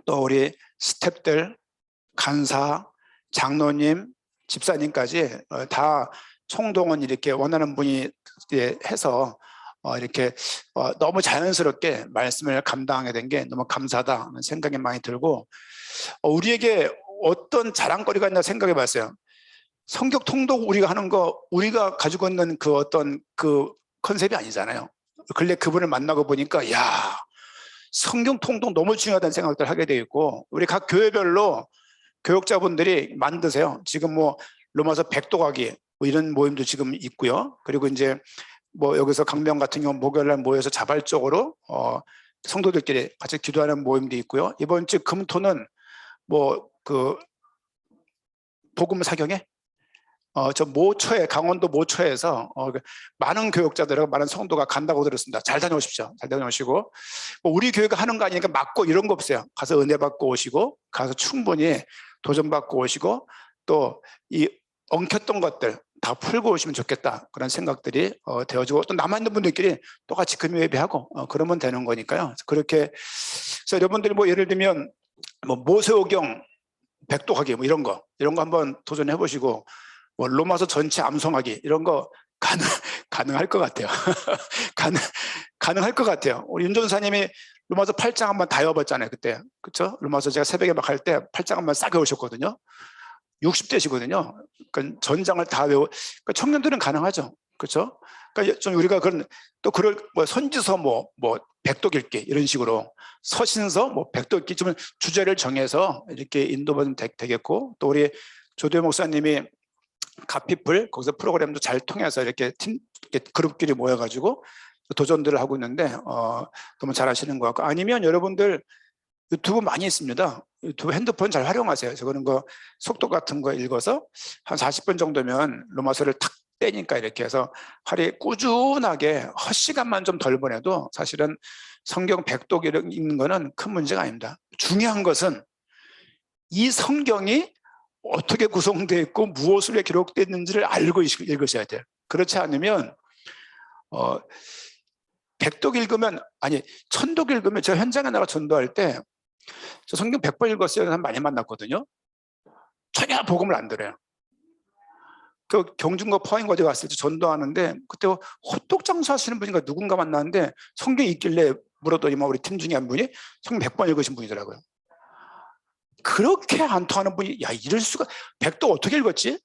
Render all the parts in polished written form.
또 우리 스태프들, 간사, 장로님, 집사님까지 다 총동원 이렇게 원하는 분이 해서 이렇게 너무 자연스럽게 말씀을 감당하게 된 게 너무 감사하다는 생각이 많이 들고, 우리에게 어떤 자랑거리가 있나 생각해 봤어요. 성경 통독 우리가 하는 거, 우리가 가지고 있는 그 어떤 그 컨셉이 아니잖아요. 근래 그분을 만나고 보니까 야, 성경 통독 너무 중요하다는 생각을 하게 되어 있고, 우리 각 교회별로 교육자분들이 만드세요. 지금 뭐 로마서 백독하기 뭐 이런 모임도 지금 있고요. 그리고 이제 뭐 여기서 강명 같은 경우 목요일날 모여서 자발적으로 성도들끼리 같이 기도하는 모임도 있고요. 이번 주 금토는 뭐 그 복음 사경회 저 모초에, 강원도 모초에서 많은 교육자들하고 많은 성도가 간다고 들었습니다. 잘 다녀오십시오. 잘 다녀오시고, 뭐 우리 교회가 하는 거 아니니까 맞고 이런 거 없어요. 가서 은혜 받고 오시고, 가서 충분히 도전 받고 오시고, 또 이 엉켰던 것들 다 풀고 오시면 좋겠다, 그런 생각들이 되어지고, 또 남아있는 분들끼리 또 같이 금요 예배하고 그러면 되는 거니까요. 그렇게 그래서 여러분들이 뭐 예를 들면 뭐 모세오경 백독하기 뭐 이런 거 한번 도전해 보시고, 뭐 로마서 전체 암송하기 이런 거 가능할 것 같아요. 가능할 것 같아요. 우리 윤 전사님이 로마서 8장 한번 다 외워봤잖아요, 그때. 그렇죠? 로마서 제가 새벽에 막 할 때 8장 한번 싹 외우셨거든요. 60대시거든요. 그러니까 전장을 다 그러니까 청년들은 가능하죠. 그렇죠? 그러니까 좀 우리가 그럴 뭐 선지서 뭐 백독 읽기 이런 식으로, 서신서 뭐 백독 읽기 좀 주제를 정해서 이렇게 인도받으면 되겠고, 또 우리 조대 목사님이 가피플 거기서 프로그램도 잘 통해서 이렇게 그룹끼리 모여가지고 도전들을 하고 있는데 너무 잘하시는 것 같고, 아니면 여러분들 유튜브 많이 있습니다. 유튜브 핸드폰 잘 활용하세요. 저거는 거 속도 같은 거 읽어서 한 40분 정도면 로마서를 탁 떼니까 이렇게 해서 하루에 꾸준하게 헛시간만 좀 덜 보내도 사실은 성경 백독 읽는 거는 큰 문제가 아닙니다. 중요한 것은 이 성경이 어떻게 구성되어 있고 무엇으로 기록되어 있는지를 알고 읽으셔야 돼요. 그렇지 않으면 백독 읽으면, 아니 천독 읽으면, 제가 현장에 나가 전도할 때 저 성경 100번 읽었어요. 사람 많이 만났거든요. 전혀 복음을 안 들어요. 그 경중과 포항인가 어디 갔을 때 전도하는데, 그때 호떡 장사하시는 분인가 누군가 만났는데 성경 있길래 물었더니 우리 팀 중에 한 분이 성경 100번 읽으신 분이더라고요. 그렇게 안 통하는 분이, 야 이럴 수가, 백독 어떻게 읽었지?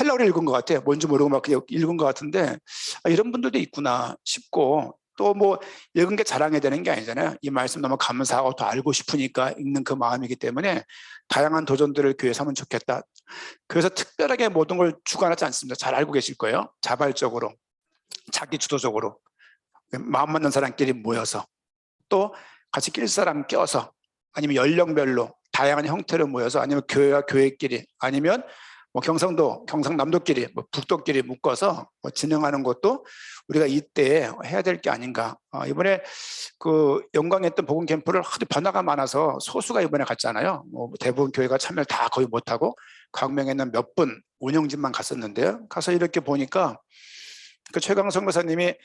헬라어로 읽은 것 같아요. 뭔지 모르고 막 그냥 읽은 것 같은데, 이런 분들도 있구나 싶고, 또 뭐 읽은 게 자랑해야 되는 게 아니잖아요. 이 말씀 너무 감사하고 더 알고 싶으니까 읽는 그 마음이기 때문에 다양한 도전들을 교회에 하면 좋겠다. 그래서 특별하게 모든 걸 주관하지 않습니다. 잘 알고 계실 거예요. 자발적으로, 자기 주도적으로 마음 맞는 사람끼리 모여서, 또 같이 낄 사람 껴서, 아니면 연령별로 다양한 형태로 모여서, 아니면 교회와 교회끼리, 아니면 뭐 경상남도끼리, 뭐 북도끼리 묶어서 뭐 진행하는 것도 우리가 이때 해야 될 게 아닌가. 이번에 그 영광했던 복음 캠프를 하도 변화가 많아서 소수가 이번에 갔잖아요. 뭐 대부분 교회가 참여를 다 거의 못하고 광명에는 몇 분 운영진만 갔었는데요. 가서 이렇게 보니까 그 최강성 교사님이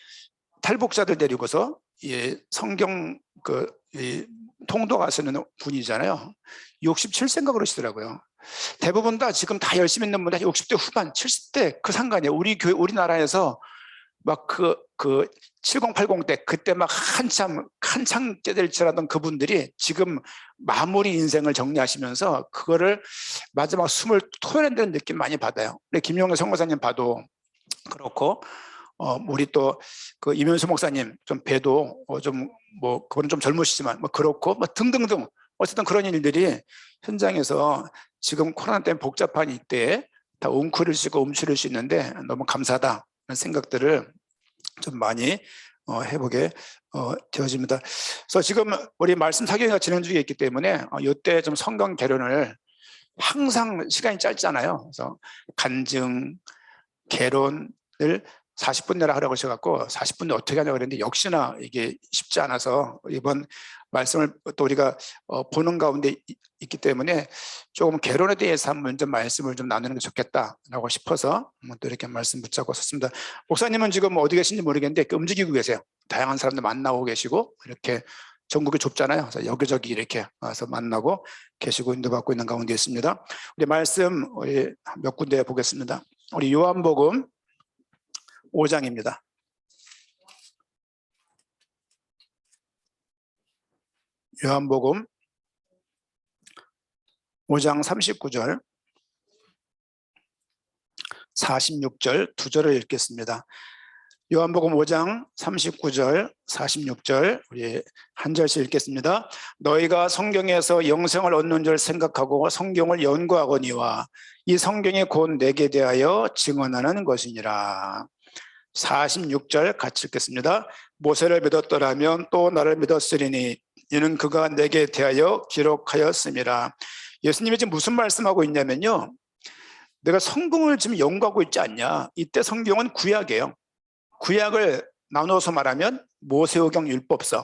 탈북자들 데리고서 성경 통독하시는 분이잖아요. 67세인가 그러시더라고요. 대부분 다 지금 다 열심히 있는 분들 60대 후반, 70대 그 상관이에요. 우리나라에서 막 그 7080 때 그때 막 한창 때될지라던 그분들이 지금 마무리 인생을 정리하시면서 그거를 마지막 숨을 토해낸다는 느낌 많이 받아요. 김용래 선교사님 봐도 그렇고, 우리 또 그 이면수 목사님 좀 뵈도 좀 뭐 그거는 좀 젊으시지만 뭐 그렇고 뭐 등등등, 어쨌든 그런 일들이 현장에서 지금 코로나 때문에 복잡한 이때에 다 웅크릴 수 있고 움츠릴 수 있는데 너무 감사하다는 생각들을 좀 많이 해보게 되어집니다. 그래서 지금 우리 말씀 사경회가 진행 중에 있기 때문에 이때 좀 성경 개론을, 항상 시간이 짧잖아요. 그래서 간증, 개론을 40분 내라 하라고 하셔갖고 40분에 어떻게 하냐고 그랬는데, 역시나 이게 쉽지 않아서 이번 말씀을 또 우리가 보는 가운데 있기 때문에 조금 개론에 대해서 먼저 말씀을 좀 나누는 게 좋겠다라고 싶어서 또 이렇게 말씀 붙잡고 섰습니다. 목사님은 지금 어디 계신지 모르겠는데 움직이고 계세요. 다양한 사람들 만나고 계시고 이렇게 전국이 좁잖아요. 그래서 여기저기 이렇게 와서 만나고 계시고 인도받고 있는 가운데 있습니다. 우리 말씀 우리 몇 군데 보겠습니다. 우리 요한복음 5장입니다. 요한복음 5장 39절 46절 두 절을 읽겠습니다. 요한복음 5장 39절 46절 우리 한 절씩 읽겠습니다. 너희가 성경에서 영생을 얻는 줄 생각하고 성경을 연구하거니와 이 성경이 곧 내게 대하여 증언하는 것이니라. 46절 같이 읽겠습니다. 모세를 믿었더라면 또 나를 믿었으리니 이는 그가 내게 대하여 기록하였음이라. 예수님이 지금 무슨 말씀하고 있냐면요, 내가 성경을 지금 연구하고 있지 않냐. 이때 성경은 구약이에요. 구약을 나눠서 말하면 모세오경, 율법서,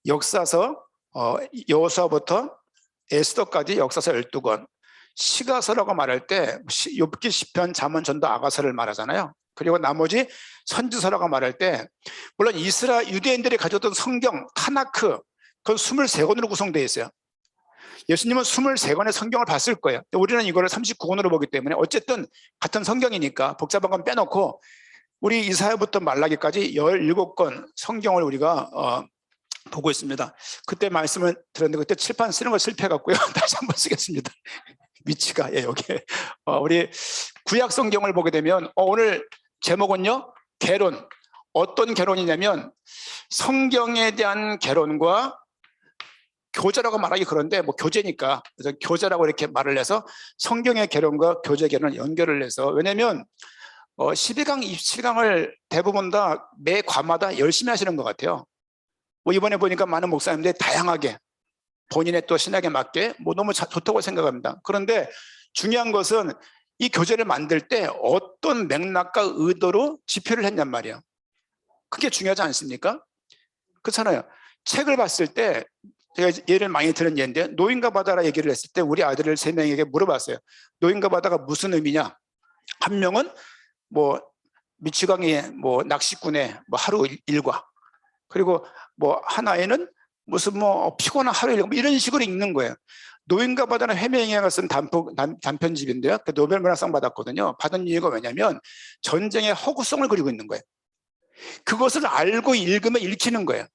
역사서, 여호수아부터 에스더까지 역사서 12권, 시가서라고 말할 때 욥기, 시편, 잠언, 전도, 아가서를 말하잖아요. 그리고 나머지 선지서라고 말할 때 물론 유대인들이 가졌던 성경 타나크, 그건 23권으로 구성되어 있어요. 예수님은 23권의 성경을 봤을 거예요. 우리는 이거를 39권으로 보기 때문에 어쨌든 같은 성경이니까 복잡한 건 빼놓고 우리 이사야부터 말라기까지 17권 성경을 우리가 보고 있습니다. 그때 말씀을 들었는데 그때 칠판 쓰는 거 실패해갖고요. 다시 한번 쓰겠습니다. 위치가 여기 우리 구약 성경을 보게 되면 오늘 제목은요, 개론. 어떤 개론이냐면 성경에 대한 개론과 교제라고 말하기 그런데 뭐 교제니까 그래서 교제라고 이렇게 말을 해서 성경의 개론과 교제 개론을 연결을 해서, 왜냐하면 12강, 27강을 대부분 다 매 과마다 열심히 하시는 것 같아요. 뭐 이번에 보니까 많은 목사님들이 다양하게 본인의 또 신학에 맞게 뭐 너무 좋다고 생각합니다. 그런데 중요한 것은 이 교재를 만들 때 어떤 맥락과 의도로 집필을 했냔 말이에요. 그게 중요하지 않습니까? 그렇잖아요. 책을 봤을 때 제가 예를 많이 들은 예인데, 노인과 바다라 얘기를 했을 때 우리 아들을 3명에게 물어봤어요. 노인과 바다가 무슨 의미냐? 한 명은 뭐 미치광이의 뭐 낚시꾼의 뭐 하루 일과, 그리고 뭐 하나에는 무슨 뭐 피곤한 하루 일과, 뭐 이런 식으로 읽는 거예요. 노인과 바다는 해명이가 쓴 단편집인데요. 그 노벨 문학상 받았거든요. 받은 이유가 뭐냐면 전쟁의 허구성을 그리고 있는 거예요. 그것을 알고 읽으면 읽히는 거예요.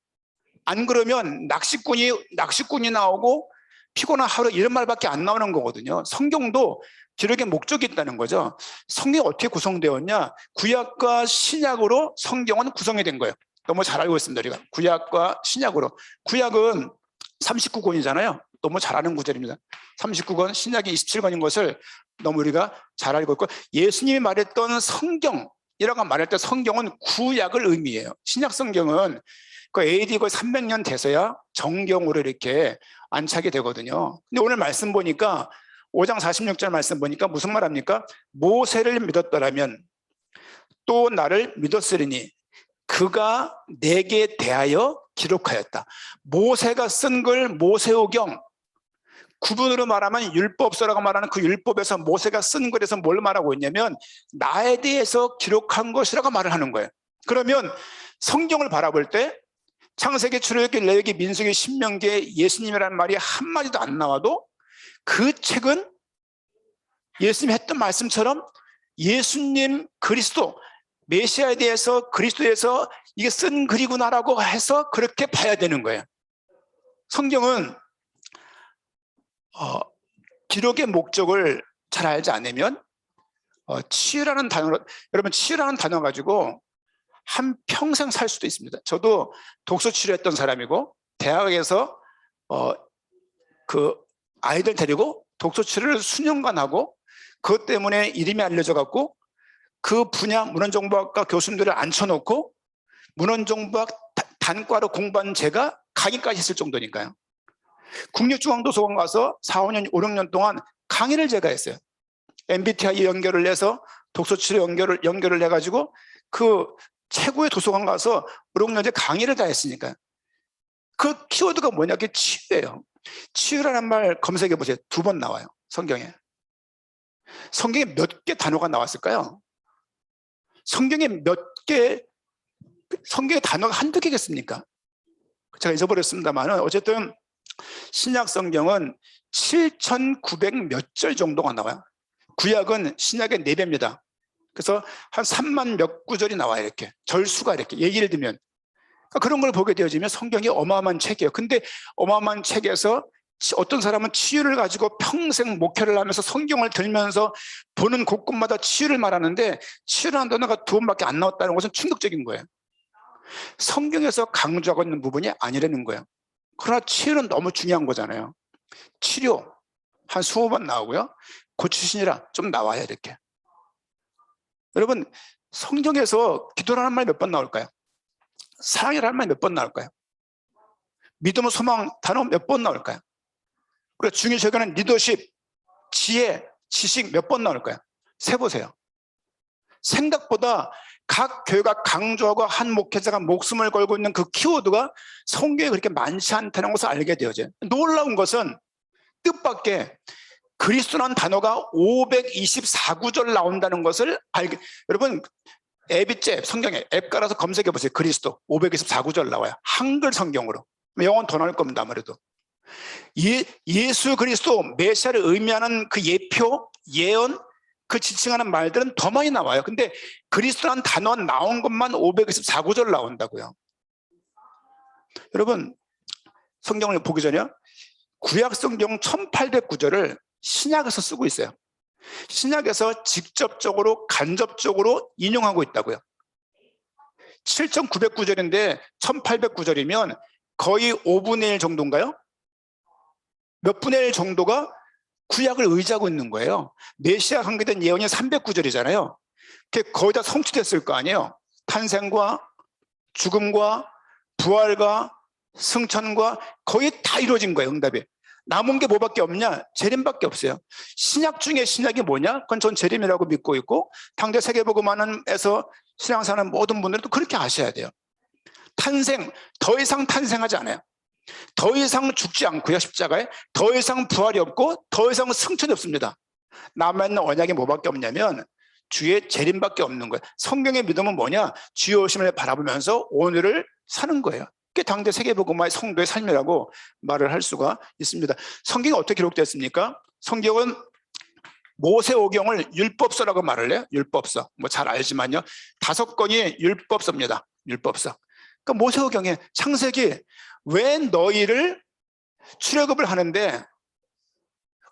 안 그러면 낚시꾼이 나오고 피곤한 하루 이런 말밖에 안 나오는 거거든요. 성경도 기록의 목적이 있다는 거죠. 성경이 어떻게 구성되었냐? 구약과 신약으로 성경은 구성이 된 거예요. 너무 잘 알고 있습니다. 우리가 구약과 신약으로. 구약은 39권이잖아요. 너무 잘 아는 구절입니다. 39권, 신약이 27권인 것을 너무 우리가 잘 알고 있고, 예수님이 말했던 성경이라고 말할 때 성경은 구약을 의미해요. 신약 성경은 그 AD 거의 300년 돼서야 정경으로 이렇게 안착이 되거든요. 근데 오늘 말씀 보니까 5장 46절 말씀 보니까 무슨 말합니까? 모세를 믿었더라면 또 나를 믿었으리니 그가 내게 대하여 기록하였다. 모세가 쓴 걸 모세오경, 구분으로 말하면 율법서라고 말하는 그 율법에서 모세가 쓴 글에서 뭘 말하고 있냐면 나에 대해서 기록한 것이라고 말을 하는 거예요. 그러면 성경을 바라볼 때 창세기, 출애굽기, 레위기, 민수기, 신명기에 예수님이라는 말이 한마디도 안 나와도 그 책은 예수님이 했던 말씀처럼 예수님, 그리스도, 메시아에 대해서, 그리스도에서 이게 쓴 글이구나라고 해서 그렇게 봐야 되는 거예요. 성경은 기록의 목적을 잘 알지 않으면 치유라는 단어, 여러분 치유라는 단어 가지고 한 평생 살 수도 있습니다. 저도 독서 치료했던 사람이고 대학에서 그 아이들 데리고 독서 치료를 수년간 하고 그것 때문에 이름이 알려져 갖고 그 분야 문헌정보학과 교수님들을 앉혀놓고 문헌정보학 단과로 공부한 제가 강의까지 했을 정도니까요. 국립중앙도서관 가서 4, 5년, 5, 6년 동안 강의를 제가 했어요. MBTI 연결을 해서 독서치료 연결을 해가지고 그 최고의 도서관 가서 5, 6년째 강의를 다 했으니까. 그 키워드가 뭐냐? 그게 치유예요. 치유라는 말 검색해 보세요. 2번 나와요. 성경에. 성경에 몇 개 단어가 나왔을까요? 성경에 단어가 한두 개겠습니까? 제가 잊어버렸습니다만 어쨌든 신약 성경은 7,900 몇 절 정도가 나와요. 구약은 신약의 4배입니다. 그래서 한 3만 몇 구절이 나와요. 이렇게 절수가 이렇게 예를 들면 그런 걸 보게 되어지면 성경이 어마어마한 책이에요. 근데 어마어마한 책에서 어떤 사람은 치유를 가지고 평생 목회를 하면서 성경을 들면서 보는 곳곳마다 치유를 말하는데 치유라는 단어가 2번밖에 안 나왔다는 것은 충격적인 거예요. 성경에서 강조하고 있는 부분이 아니라는 거예요. 그러나 치유는 너무 중요한 거잖아요. 치료 한 20번 나오고요. 고치시니라 좀 나와요. 이렇게. 여러분 성경에서 기도라는 말 몇 번 나올까요? 사랑이라는 말 몇 번 나올까요? 믿음, 소망 단어 몇 번 나올까요? 그리고 중요시하는 리더십, 지혜, 지식 몇 번 나올까요? 세보세요. 생각보다 각 교회가 강조하고 한 목회자가 목숨을 걸고 있는 그 키워드가 성경에 그렇게 많지 않다는 것을 알게 되어져요. 놀라운 것은 뜻밖의 그리스도라는 단어가 524구절 나온다는 것을 알게. 여러분 앱이째 성경에 앱 깔아서 검색해 보세요. 그리스도 524구절 나와요. 한글 성경으로. 영어는 더 나올 겁니다. 아무래도 예수 그리스도 메시아를 의미하는 그 예표, 예언, 그 지칭하는 말들은 더 많이 나와요. 근데 그리스도라는 단어 나온 것만 524구절 나온다고요. 여러분 성경을 보기 전에 구약 성경 1800구절을 신약에서 쓰고 있어요. 신약에서 직접적으로 간접적으로 인용하고 있다고요. 7,900구절인데 1,800구절이면 거의 5분의 1 정도인가요? 몇 분의 1 정도가 구약을 의지하고 있는 거예요. 메시아 관계된 예언이 300구절이잖아요. 그게 거의 다 성취됐을 거 아니에요. 탄생과 죽음과 부활과 승천과 거의 다 이루어진 거예요. 응답이. 남은 게 뭐밖에 없냐? 재림밖에 없어요. 신약 중에 신약이 뭐냐? 그건 전 재림이라고 믿고 있고 당대 세계복음화에서 신앙사는 모든 분들도 그렇게 아셔야 돼요. 탄생, 더 이상 탄생하지 않아요. 더 이상 죽지 않고요. 십자가에 더 이상 부활이 없고 더 이상 승천이 없습니다. 남아있는 언약이 뭐밖에 없냐면 주의 재림밖에 없는 거예요. 성경의 믿음은 뭐냐? 주의 오심을 바라보면서 오늘을 사는 거예요. 그게 당대 세계복음화의 성도의 삶이라고 말을 할 수가 있습니다. 성경이 어떻게 기록됐습니까? 성경은 모세오경을 율법서라고 말을 해요. 율법서. 뭐 잘 알지만요. 5권이 율법서입니다. 율법서. 그러니까 모세오경에 창세기 왜 너희를 출애굽을 하는데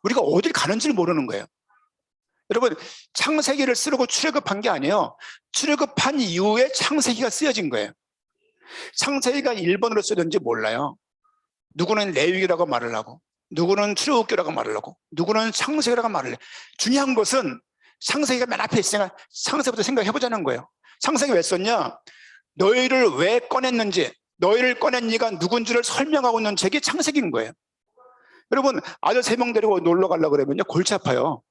우리가 어딜 가는지를 모르는 거예요. 여러분 창세기를 쓰려고 출애굽한 게 아니에요. 출애굽한 이후에 창세기가 쓰여진 거예요. 창세기가 1번으로 쓰여졌는지 몰라요. 누구는 레위기라고 말을 하고 누구는 출애굽기라고 말을 하고 누구는 창세기라고 말을 해요. 중요한 것은 창세기가 맨 앞에 있으니까 창세기부터 생각해보자는 거예요. 창세기 왜 썼냐? 너희를 왜 꺼냈는지 너희를 꺼낸 이가 누군지를 설명하고 있는 책이 창세기인 거예요. 여러분 아들 3명 데리고 놀러 가려고 그러면요 골치 아파요.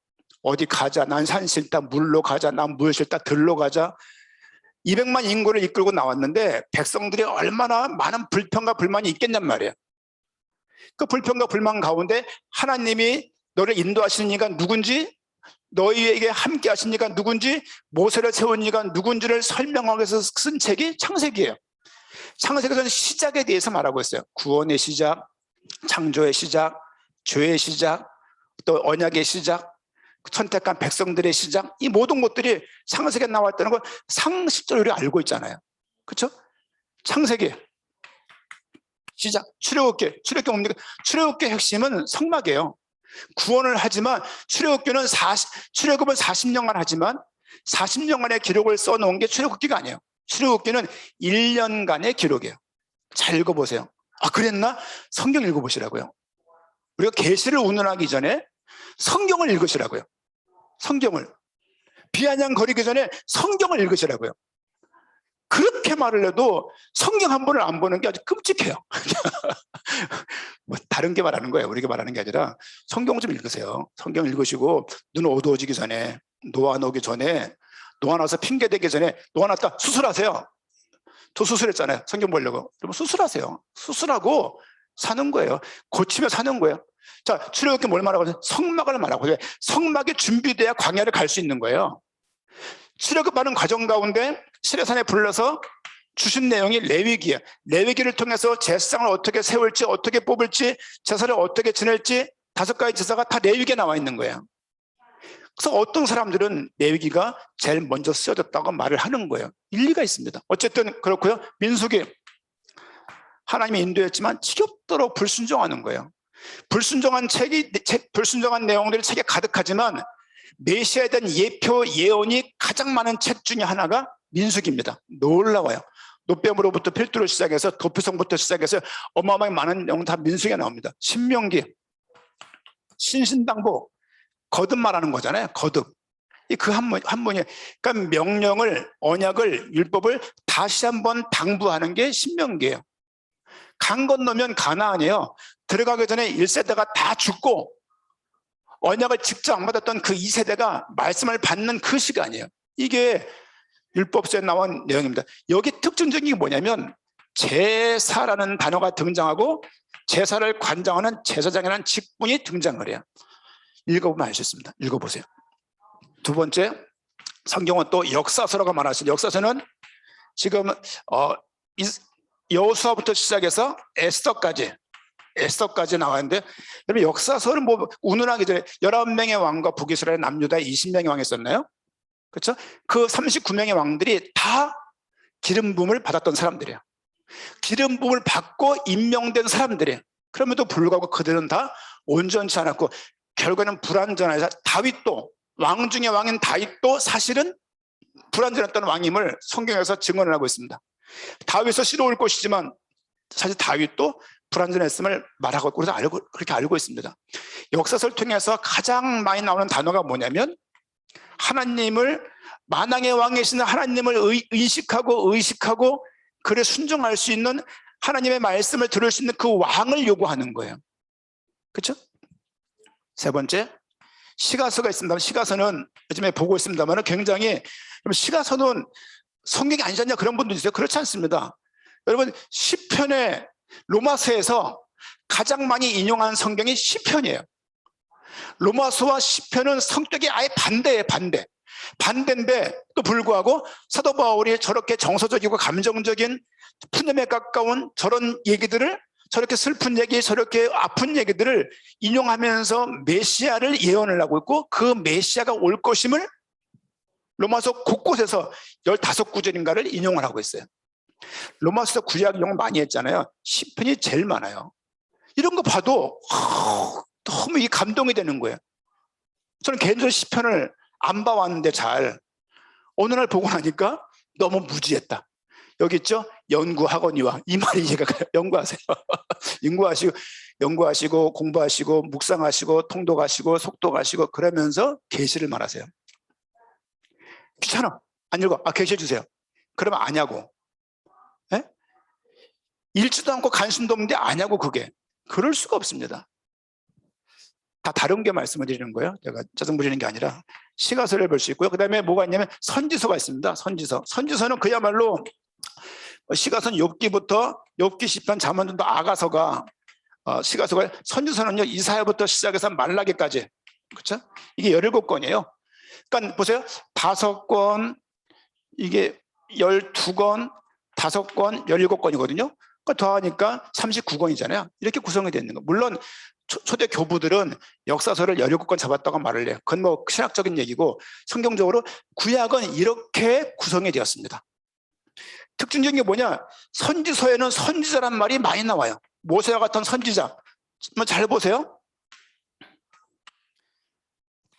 어디 가자, 난 산 싫다, 물로 가자, 난 물 싫다, 들로 가자. 200만 인구를 이끌고 나왔는데 백성들이 얼마나 많은 불평과 불만이 있겠냔 말이에요. 그 불평과 불만 가운데 하나님이 너를 인도하시는 이가 누군지 너희에게 함께 하신 이가 누군지 모세를 세운 이가 누군지를 설명하기 위해서 쓴 책이 창세기예요. 창세기에서는 시작에 대해서 말하고 있어요. 구원의 시작, 창조의 시작, 죄의 시작, 또 언약의 시작, 선택한 백성들의 시작, 이 모든 것들이 창세기에 나왔다는 걸 상식적으로 우리가 알고 있잖아요. 그렇죠? 창세기 시작, 출애굽기 뭡니까? 출애굽기의 핵심은 성막이에요. 구원을 하지만 출애굽은 40년간 하지만 40년간의 기록을 써놓은 게 출애굽기가 아니에요. 출애굽기는 1년간의 기록이에요. 잘 읽어보세요. 아 그랬나? 성경 읽어보시라고요. 우리가 계시를 운운하기 전에 성경을 읽으시라고요. 성경을 비아냥거리기 전에 성경을 읽으시라고요. 그렇게 말을 해도 성경 한 번을 안 보는 게 아주 끔찍해요. 뭐 다른 게 말하는 거예요. 우리가 말하는 게 아니라 성경 좀 읽으세요. 성경 읽으시고 눈 어두워지기 전에 노안 오기 전에 노안 와서 핑계대기 전에 노안 왔다 수술하세요. 저 수술했잖아요. 성경 보려고. 여러분 수술하세요. 수술하고 사는 거예요. 고치며 사는 거예요. 자, 출애굽기 뭘 말하고 있어요? 성막을 말하고 있어요. 성막이 준비돼야 광야를 갈 수 있는 거예요. 출애굽하는 과정 가운데 시내산에 불러서 주신 내용이 레위기야. 레위기를 통해서 제사장을 어떻게 세울지, 어떻게 뽑을지, 제사를 어떻게 지낼지 5가지 제사가 다 레위기에 나와 있는 거예요. 그래서 어떤 사람들은 레위기가 제일 먼저 쓰여졌다고 말을 하는 거예요. 일리가 있습니다. 어쨌든 그렇고요. 민수기, 하나님이 인도했지만 지겹도록 불순종하는 거예요. 불순종한 내용들이 책에 가득하지만 메시아에 대한 예표, 예언이 가장 많은 책 중에 하나가 민수기입니다. 놀라워요. 노뱀으로부터 필두로 시작해서 도피성부터 시작해서 어마어마하게 많은 내용 다 민수기에 나옵니다. 신명기, 신신당부, 거듭 말하는 거잖아요. 거듭. 그 한문이, 그러니까 명령을, 언약을, 율법을 다시 한번 당부하는 게 신명기예요. 강 건너면 가나안이에요. 들어가기 전에 1세대가 다 죽고 언약을 직접 안 받았던 그 2세대가 말씀을 받는 그 시간이에요. 이게 율법서에 나온 내용입니다. 여기 특징적인 게 뭐냐면 제사라는 단어가 등장하고 제사를 관장하는 제사장이라는 직분이 등장을 해요. 읽어보면 알 수 있습니다. 읽어보세요. 두 번째, 성경은 또 역사서라고 말하시죠. 역사서는 지금 여호수아부터 시작해서 에스더까지 나와 있는데, 여러분 역사서는 뭐 운운하기 전에 19명의 왕과 북이스라엘 남유다에 20명의 왕이 있었나요? 그렇죠? 그 39명의 왕들이 다 기름 부음을 받았던 사람들이에요. 기름 부음을 받고 임명된 사람들이에요. 그럼에도 불구하고 그들은 다 온전치 않았고 결국에는 불완전해서 다윗도, 왕 중의 왕인 다윗도 사실은 불완전했던 왕임을 성경에서 증언을 하고 있습니다. 다윗은 시로울 것이지만 사실 다윗도 불완전했음을 말하고 있고 그렇게 알고 있습니다. 역사서를 통해서 가장 많이 나오는 단어가 뭐냐면 하나님을, 만왕의 왕이신 하나님을 의식하고 그래 순종할 수 있는, 하나님의 말씀을 들을 수 있는 그 왕을 요구하는 거예요. 그렇죠? 세 번째, 시가서가 있습니다. 시가서는 요즘에 보고 있습니다만 굉장히, 시가서는 성경이 아니지 않냐 그런 분도 있어요. 그렇지 않습니다. 여러분 시편에, 로마서에서 가장 많이 인용한 성경이 시편이에요. 로마서와 시편은 성격이 아예 반대예요. 반대인데 또 불구하고 사도 바울이 저렇게 정서적이고 감정적인 푸념에 가까운 저런 얘기들을, 저렇게 슬픈 얘기, 저렇게 아픈 얘기들을 인용하면서 메시아를 예언을 하고 있고 그 메시아가 올 것임을 로마서 곳곳에서 15구절인가를 인용을 하고 있어요. 로마서 구약 인용 많이 했잖아요. 시편이 제일 많아요. 이런 거 봐도 너무 이 감동이 되는 거예요. 저는 개인적으로 시편을 안 봐왔는데 잘 어느 날 보고 나니까 너무 무지했다. 여기 있죠? 연구학원이와, 이 말이 이해가 가요. 연구하세요. 연구하시고 공부하시고 묵상하시고 통독하시고 속독하시고 그러면서 계시를 말하세요. 귀찮아. 안 읽어. 계시해 주세요. 그러면 아냐고. 에? 읽지도 않고 관심도 없는데 아냐고. 그게 그럴 수가 없습니다. 다 다른 게 말씀을 드리는 거예요. 제가 짜증 부리는 게 아니라. 시가서를 볼 수 있고요. 그 다음에 뭐가 있냐면 선지서가 있습니다. 선지서는 그야말로 시가서는 욥기, 시편, 잠언, 아가서가 시가서가, 선지서는요 이사야부터 시작해서 말라기까지, 그렇죠? 이게 17권이에요. 그러니까 보세요. 5권, 이게 12권, 5권, 17권이거든요. 그러니까 더하니까 39권이잖아요. 이렇게 구성이 되어 있는 거. 물론 초대 교부들은 역사서를 17권 잡았다고 말을 해요. 그건 뭐 신학적인 얘기고, 성경적으로 구약은 이렇게 구성이 되었습니다. 특징적인 게 뭐냐? 선지서에는 선지자란 말이 많이 나와요. 모세와 같은 선지자. 잘 보세요.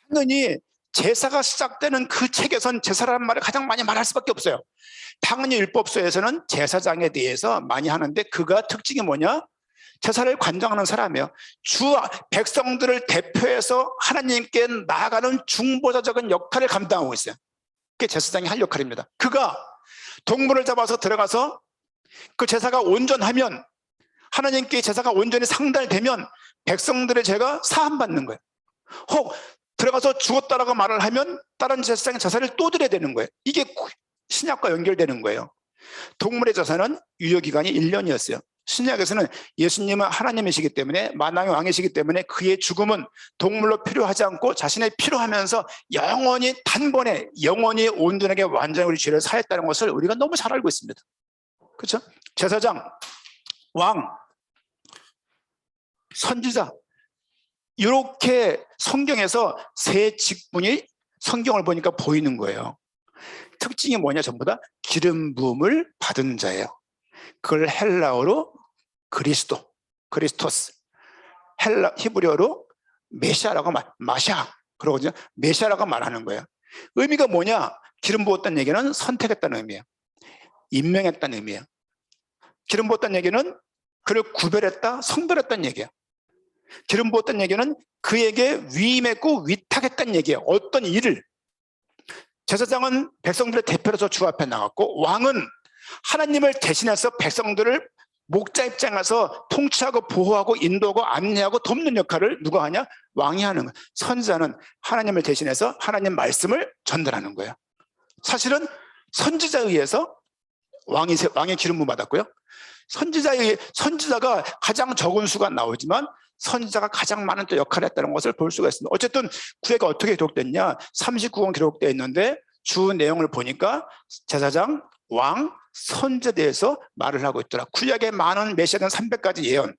당연히 제사가 시작되는 그 책에선 제사라는 말을 가장 많이 말할 수밖에 없어요. 당연히 율법서에서는 제사장에 대해서 많이 하는데, 그가 특징이 뭐냐? 제사를 관장하는 사람이에요. 백성들을 대표해서 하나님께 나아가는 중보자적인 역할을 감당하고 있어요. 그게 제사장이 할 역할입니다. 그가 동물을 잡아서 들어가서 그 제사가 온전하면, 하나님께 제사가 온전히 상달되면 백성들의 죄가 사함받는 거예요. 혹 들어가서 죽었다라고 말을 하면 다른 제사장의 제사를 또 드려야 되는 거예요. 이게 신약과 연결되는 거예요. 동물의 제사는 유효기간이 1년이었어요. 신약에서는 예수님은 하나님이시기 때문에, 만왕의 왕이시기 때문에 그의 죽음은 동물로 필요하지 않고 자신의 피로 하면서 영원히 단번에 영원히 온전하게 완전히 우리 죄를 사했다는 것을 우리가 너무 잘 알고 있습니다. 그렇죠? 제사장, 왕, 선지자, 이렇게 성경에서 세 직분이 성경을 보니까 보이는 거예요. 특징이 뭐냐? 전부 다 기름 부음을 받은 자예요. 그걸 헬라어로 그리스토스, 히브리어로 메시아라고 마샤, 그러거든요. 메시아라고 말하는 거예요. 의미가 뭐냐? 기름 부었다는 얘기는 선택했다는 의미예요. 임명했다는 의미예요. 기름 부었다는 얘기는 그를 구별했다, 성별했다는 얘기예요. 기름 부었다는 얘기는 그에게 위임했고 위탁했다는 얘기예요. 어떤 일을. 제사장은 백성들의 대표로서 주 앞에 나갔고, 왕은 하나님을 대신해서 백성들을 목자 입장에서 통치하고 보호하고 인도하고 안내하고 돕는 역할을 누가 하냐? 왕이 하는 거예요. 선지자는 하나님을 대신해서 하나님 말씀을 전달하는 거예요. 사실은 선지자에 의해서 왕의 기름 부음 받았고요. 선지자가 가장 적은 수가 나오지만 선지자가 가장 많은 또 역할을 했다는 것을 볼 수가 있습니다. 어쨌든 구약에 어떻게 기록됐냐? 39권 기록되어 있는데 주 내용을 보니까 제사장, 왕, 선지자에 대해서 말을 하고 있더라. 구약에 많은 메시아는 300가지 예언,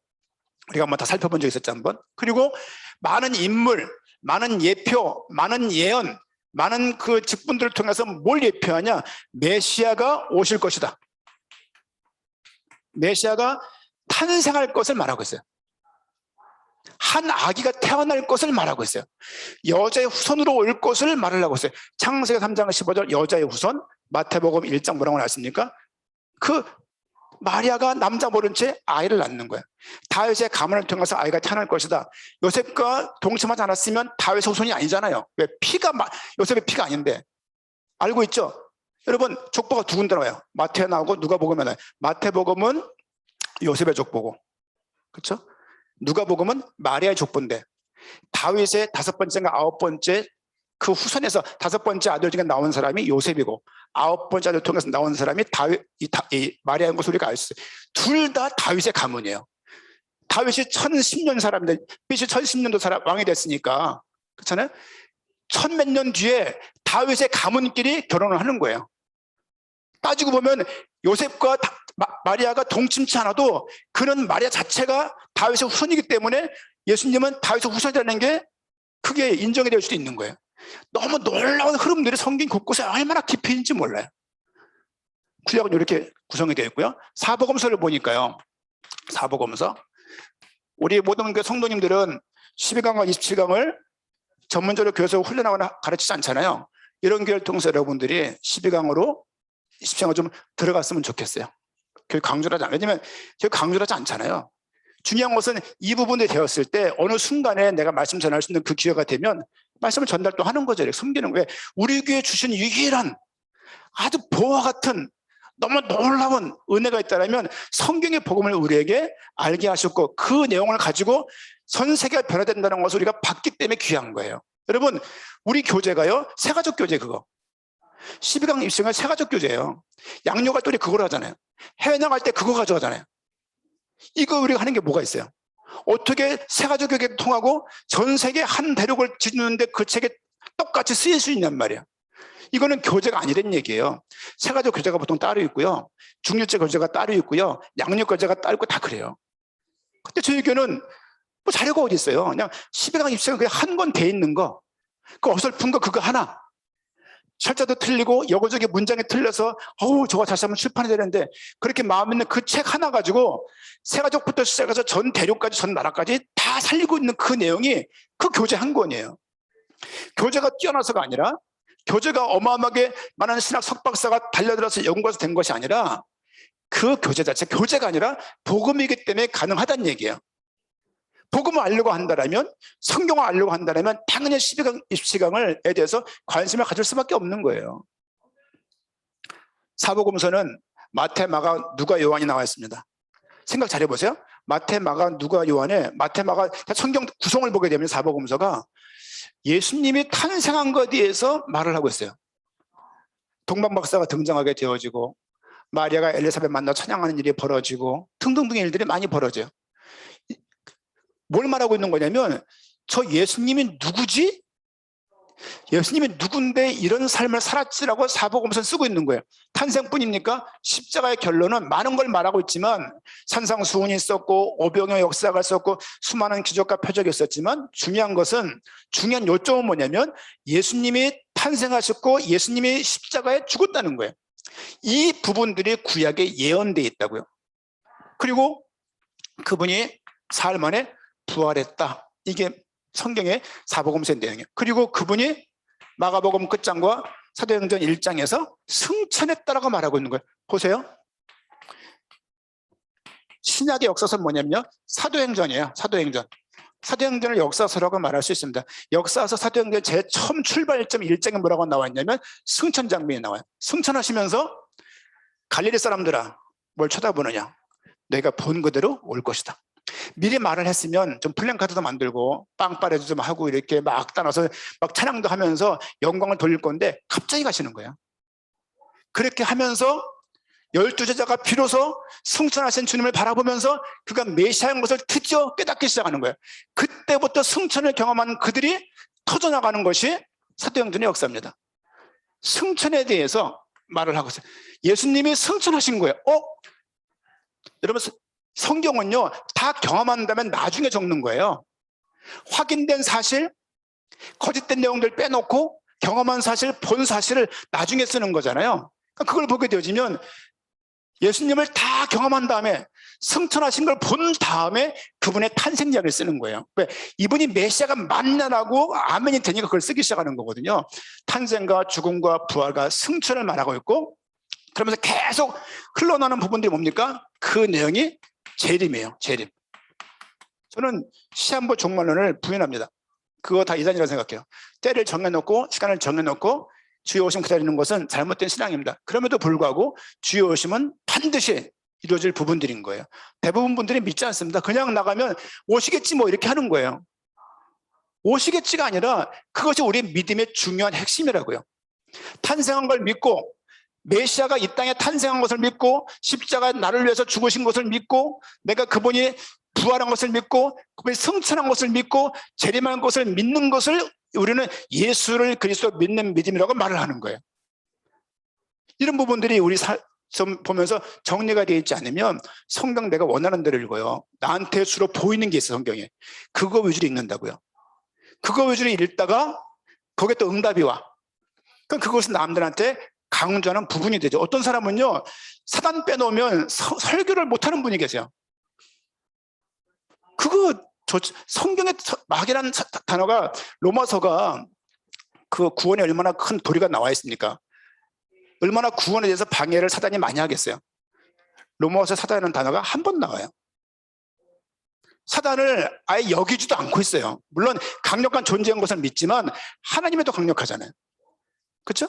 우리가 한번 다 살펴본 적이 있었죠, 한번. 그리고 많은 인물, 많은 예표, 많은 예언, 많은 그 직분들을 통해서 뭘 예표하냐? 메시아가 오실 것이다. 메시아가 탄생할 것을 말하고 있어요. 한 아기가 태어날 것을 말하고 있어요. 여자의 후손으로 올 것을 말을 하고 있어요. 창세기 3장 15절 여자의 후손, 마태복음 1장 뭐라고 나왔습니까? 그 마리아가 남자 모른 채 아이를 낳는 거예요. 다윗의 가문을 통해서 아이가 태어날 것이다. 요셉과 동침하지 않았으면 다윗의 후손이 아니잖아요. 왜? 요셉의 피가 아닌데. 알고 있죠? 여러분, 족보가 두 군데 나와요. 마태에 나오고 누가복음에 나와요. 마태복음은 요셉의 족보고, 그렇죠? 누가복음은 마리아의 족보인데, 다윗의 5번째인가 9번째 그 후손에서 5번째 아들 중에 나온 사람이 요셉이고 9번째 아들 통해서 나온 사람이 마리아인 것을 우리가 알 수 있어요. 둘 다 다윗의 가문이에요. 다윗이 1010년 사람인데 빛이 1010년도 왕이 됐으니까, 그렇잖아요? 1000몇 년 뒤에 다윗의 가문끼리 결혼을 하는 거예요. 따지고 보면 요셉과 마리아가 동침치 않아도 그는 마리아 자체가 다윗의 후손이기 때문에 예수님은 다윗의 후손이라는 게 크게 인정이 될 수도 있는 거예요. 너무 놀라운 흐름들이 성경 곳곳에 얼마나 깊이 있는지 몰라요. 구약은 이렇게 구성이 되어 있고요. 사복음서를 보니까요, 사복음서, 우리 모든 성도님들은 12강과 27강을 전문적으로 교회에서 훈련하거나 가르치지 않잖아요. 이런 교회를 통해서 여러분들이 12강으로 27강을 좀 들어갔으면 좋겠어요. 교회 강조를 하지 않아요. 왜냐하면 교회 강조를 하지 않잖아요. 중요한 것은 이 부분이 되었을 때 어느 순간에 내가 말씀 전할 수 있는 그 기회가 되면 말씀을 전달 또 하는 거죠. 이렇게 섬기는 거예요. 우리 교회에 주신 유일한 아주 보화 같은 너무 놀라운 은혜가 있다면 성경의 복음을 우리에게 알게 하셨고, 그 내용을 가지고 전 세계가 변화된다는 것을 우리가 봤기 때문에 귀한 거예요. 여러분, 우리 교제가요, 새가족 교제, 그거 12강 입성은 새가족 교제예요. 양육할 때 우리 그걸 하잖아요. 해외 나갈 때 그거 가져가잖아요. 이거 우리가 하는 게 뭐가 있어요? 어떻게 새가족 교제가 통하고 전 세계 한 대륙을 짓는데 그 책에 똑같이 쓰일 수 있냔 말이야. 이거는 교제가 아니란 얘기예요. 새가족 교제가 보통 따로 있고요, 중일제 교제가 따로 있고요, 양육 교제가 따로 있고 다 그래요. 근데 저희 교회는 뭐 자료가 어디 있어요? 그냥 12강 입성은 그냥 한 권 돼 있는 거, 그 어설픈 거 그거 하나, 철자도 틀리고 여기저기 문장이 틀려서 저거 다시 한번 출판해야 되는데, 그렇게 마음 있는 그 책 하나 가지고 새가족부터 시작해서 전 대륙까지 전 나라까지 다 살리고 있는 그 내용이 그 교제 한 권이에요. 교제가 뛰어나서가 아니라, 교제가 어마어마하게 많은 신학 석박사가 달려들어서 연구해서 된 것이 아니라, 그 교제 자체, 교제가 아니라 복음이기 때문에 가능하다는 얘기예요. 복음을 알려고 한다면, 성경을 알려고 한다면 당연히 12강, 27강에 대해서 관심을 가질 수밖에 없는 거예요. 사복음서는 마태, 마가, 누가, 요한이 나와 있습니다. 생각 잘 해보세요. 마태, 마가, 누가, 요한에 마태, 마가 성경 구성을 보게 되면 사복음서가 예수님이 탄생한 것에 대해서 말을 하고 있어요. 동방박사가 등장하게 되어지고, 마리아가 엘리사벳 만나 찬양하는 일이 벌어지고, 등등등의 일들이 많이 벌어져요. 뭘 말하고 있는 거냐면, 저 예수님이 누구지? 예수님이 누군데 이런 삶을 살았지라고 사복음서를 쓰고 있는 거예요. 탄생뿐입니까? 십자가의 결론은 많은 걸 말하고 있지만 산상수훈이 있었고 오병이어 역사가 있었고 수많은 기적과 표적이 있었지만 중요한 요점은 뭐냐면 예수님이 탄생하셨고 예수님이 십자가에 죽었다는 거예요. 이 부분들이 구약에 예언되어 있다고요. 그리고 그분이 사흘 만에 부활했다. 이게 성경의 사복음서의 내용이에요. 그리고 그분이 마가복음 끝장과 사도행전 1장에서 승천했다라고 말하고 있는 거예요. 보세요. 신약의 역사서는 뭐냐면요, 사도행전이에요. 사도행전을 역사서라고 말할 수 있습니다. 역사서 사도행전 제일 처음 출발점 1장에 뭐라고 나와 있냐면 승천 장면이 나와요. 승천하시면서 갈릴리 사람들아 뭘 쳐다보느냐, 내가 본 그대로 올 것이다. 미리 말을 했으면 좀 플랜카드도 만들고 빵빠레도 좀 하고 이렇게 막 따라서 막 찬양도 하면서 영광을 돌릴 건데 갑자기 가시는 거예요. 그렇게 하면서 12제자가 비로소 승천하신 주님을 바라보면서 그가 메시아인 것을 드디어 깨닫기 시작하는 거예요. 그때부터 승천을 경험한 그들이 터져나가는 것이 사도행전의 역사입니다. 승천에 대해서 말을 하고 있어요. 예수님이 승천하신 거예요. 여러분, 성경은요 다 경험한다면 나중에 적는 거예요. 확인된 사실, 거짓된 내용들 빼놓고 경험한 사실, 본 사실을 나중에 쓰는 거잖아요. 그걸 보게 되어지면 예수님을 다 경험한 다음에 승천하신 걸 본 다음에 그분의 탄생 이야기를 쓰는 거예요. 왜? 이분이 메시아가 맞냐라고 아멘이 되니까 그걸 쓰기 시작하는 거거든요. 탄생과 죽음과 부활과 승천을 말하고 있고, 그러면서 계속 흘러나오는 부분들이 뭡니까? 그 내용이 재림이에요. 재림. 저는 시한부 종말론을 부인합니다. 그거 다 이단이라고 생각해요. 때를 정해놓고 시간을 정해놓고 주의 오심 기다리는 것은 잘못된 신앙입니다. 그럼에도 불구하고 주의 오심은 반드시 이루어질 부분들인 거예요. 대부분 분들이 믿지 않습니다. 그냥 나가면 오시겠지 뭐 이렇게 하는 거예요. 오시겠지가 아니라 그것이 우리의 믿음의 중요한 핵심이라고요. 탄생한 걸 믿고, 메시아가 이 땅에 탄생한 것을 믿고, 십자가 나를 위해서 죽으신 것을 믿고, 내가 그분이 부활한 것을 믿고, 그분이 승천한 것을 믿고, 재림한 것을 믿는 것을 우리는 예수를 그리스도 믿는 믿음이라고 말을 하는 거예요. 이런 부분들이 우리 좀 보면서 정리가 되어 있지 않으면 성경 내가 원하는 대로 읽어요. 나한테 주로 보이는 게 있어, 성경에. 그거 위주로 읽는다고요. 그거 위주로 읽다가 거기에 또 응답이 와. 그럼 그것은 남들한테 강조하는 부분이 되죠. 어떤 사람은요 사단 빼놓으면 설교를 못하는 분이 계세요. 성경에 마귀라는 단어가, 로마서가 그 구원에 얼마나 큰 도리가 나와 있습니까? 얼마나 구원에 대해서 방해를 사단이 많이 하겠어요. 로마서 사단이라는 단어가 한 번 나와요. 사단을 아예 여기지도 않고 있어요. 물론 강력한 존재인 것을 믿지만 하나님에도 강력하잖아요. 그렇죠?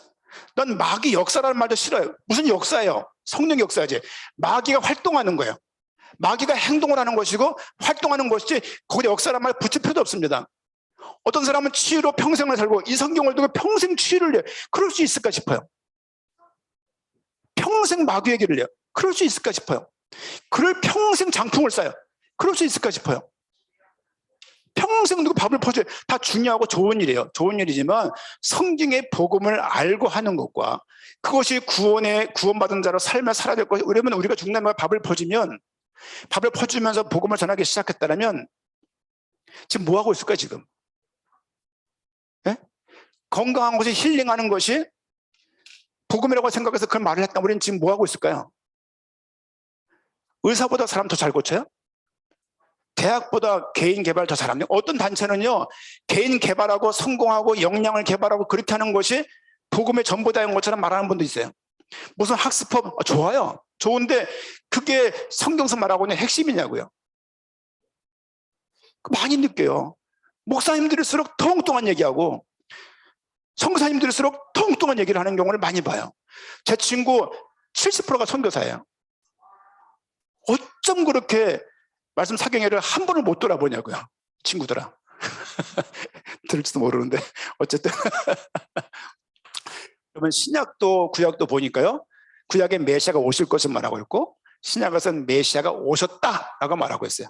난 마귀 역사라는 말도 싫어요. 무슨 역사예요? 성령 역사지. 마귀가 활동하는 거예요. 마귀가 행동을 하는 것이고 활동하는 것이지 거기에 역사라는 말 붙일 필요도 없습니다. 어떤 사람은 치유로 평생을 살고 이 성경을 두고 평생 치유를 해요. 그럴 수 있을까 싶어요. 평생 마귀 얘기를 해요. 그럴 수 있을까 싶어요. 그럴 평생 장풍을 쏴요. 그럴 수 있을까 싶어요. 평생 누구 밥을 퍼줘요. 다 중요하고 좋은 일이에요. 좋은 일이지만 성경의 복음을 알고 하는 것과 그것이 구원받은 자로 삶을 살아야 될 것이, 왜냐면 우리가 중간에 밥을 퍼주면서 복음을 전하기 시작했다면 지금 뭐 하고 있을까요? 지금 건강한 것이, 힐링하는 것이 복음이라고 생각해서 그런 말을 했다면 우리는 지금 뭐 하고 있을까요? 의사보다 사람 더 잘 고쳐요? 대학보다 개인 개발 더 잘합니다. 어떤 단체는요 개인 개발하고 성공하고 역량을 개발하고 그렇게 하는 것이 복음의 전부다인 것처럼 말하는 분도 있어요. 무슨 학습법 좋아요. 좋은데 그게 성경서 말하고 있는 핵심이냐고요. 많이 느껴요. 목사님들일수록 더 엉뚱한 얘기하고 성사님들일수록 더 엉뚱한 얘기를 하는 경우를 많이 봐요. 제 친구 70%가 선교사예요. 어쩜 그렇게 말씀 사경회를 한 번을 못 돌아보냐고요. 친구들아. 들을지도 모르는데 어쨌든 그러면 신약도 구약도 보니까요, 구약에 메시아가 오실 것을 말하고 있고 신약에서는 메시아가 오셨다라고 말하고 있어요.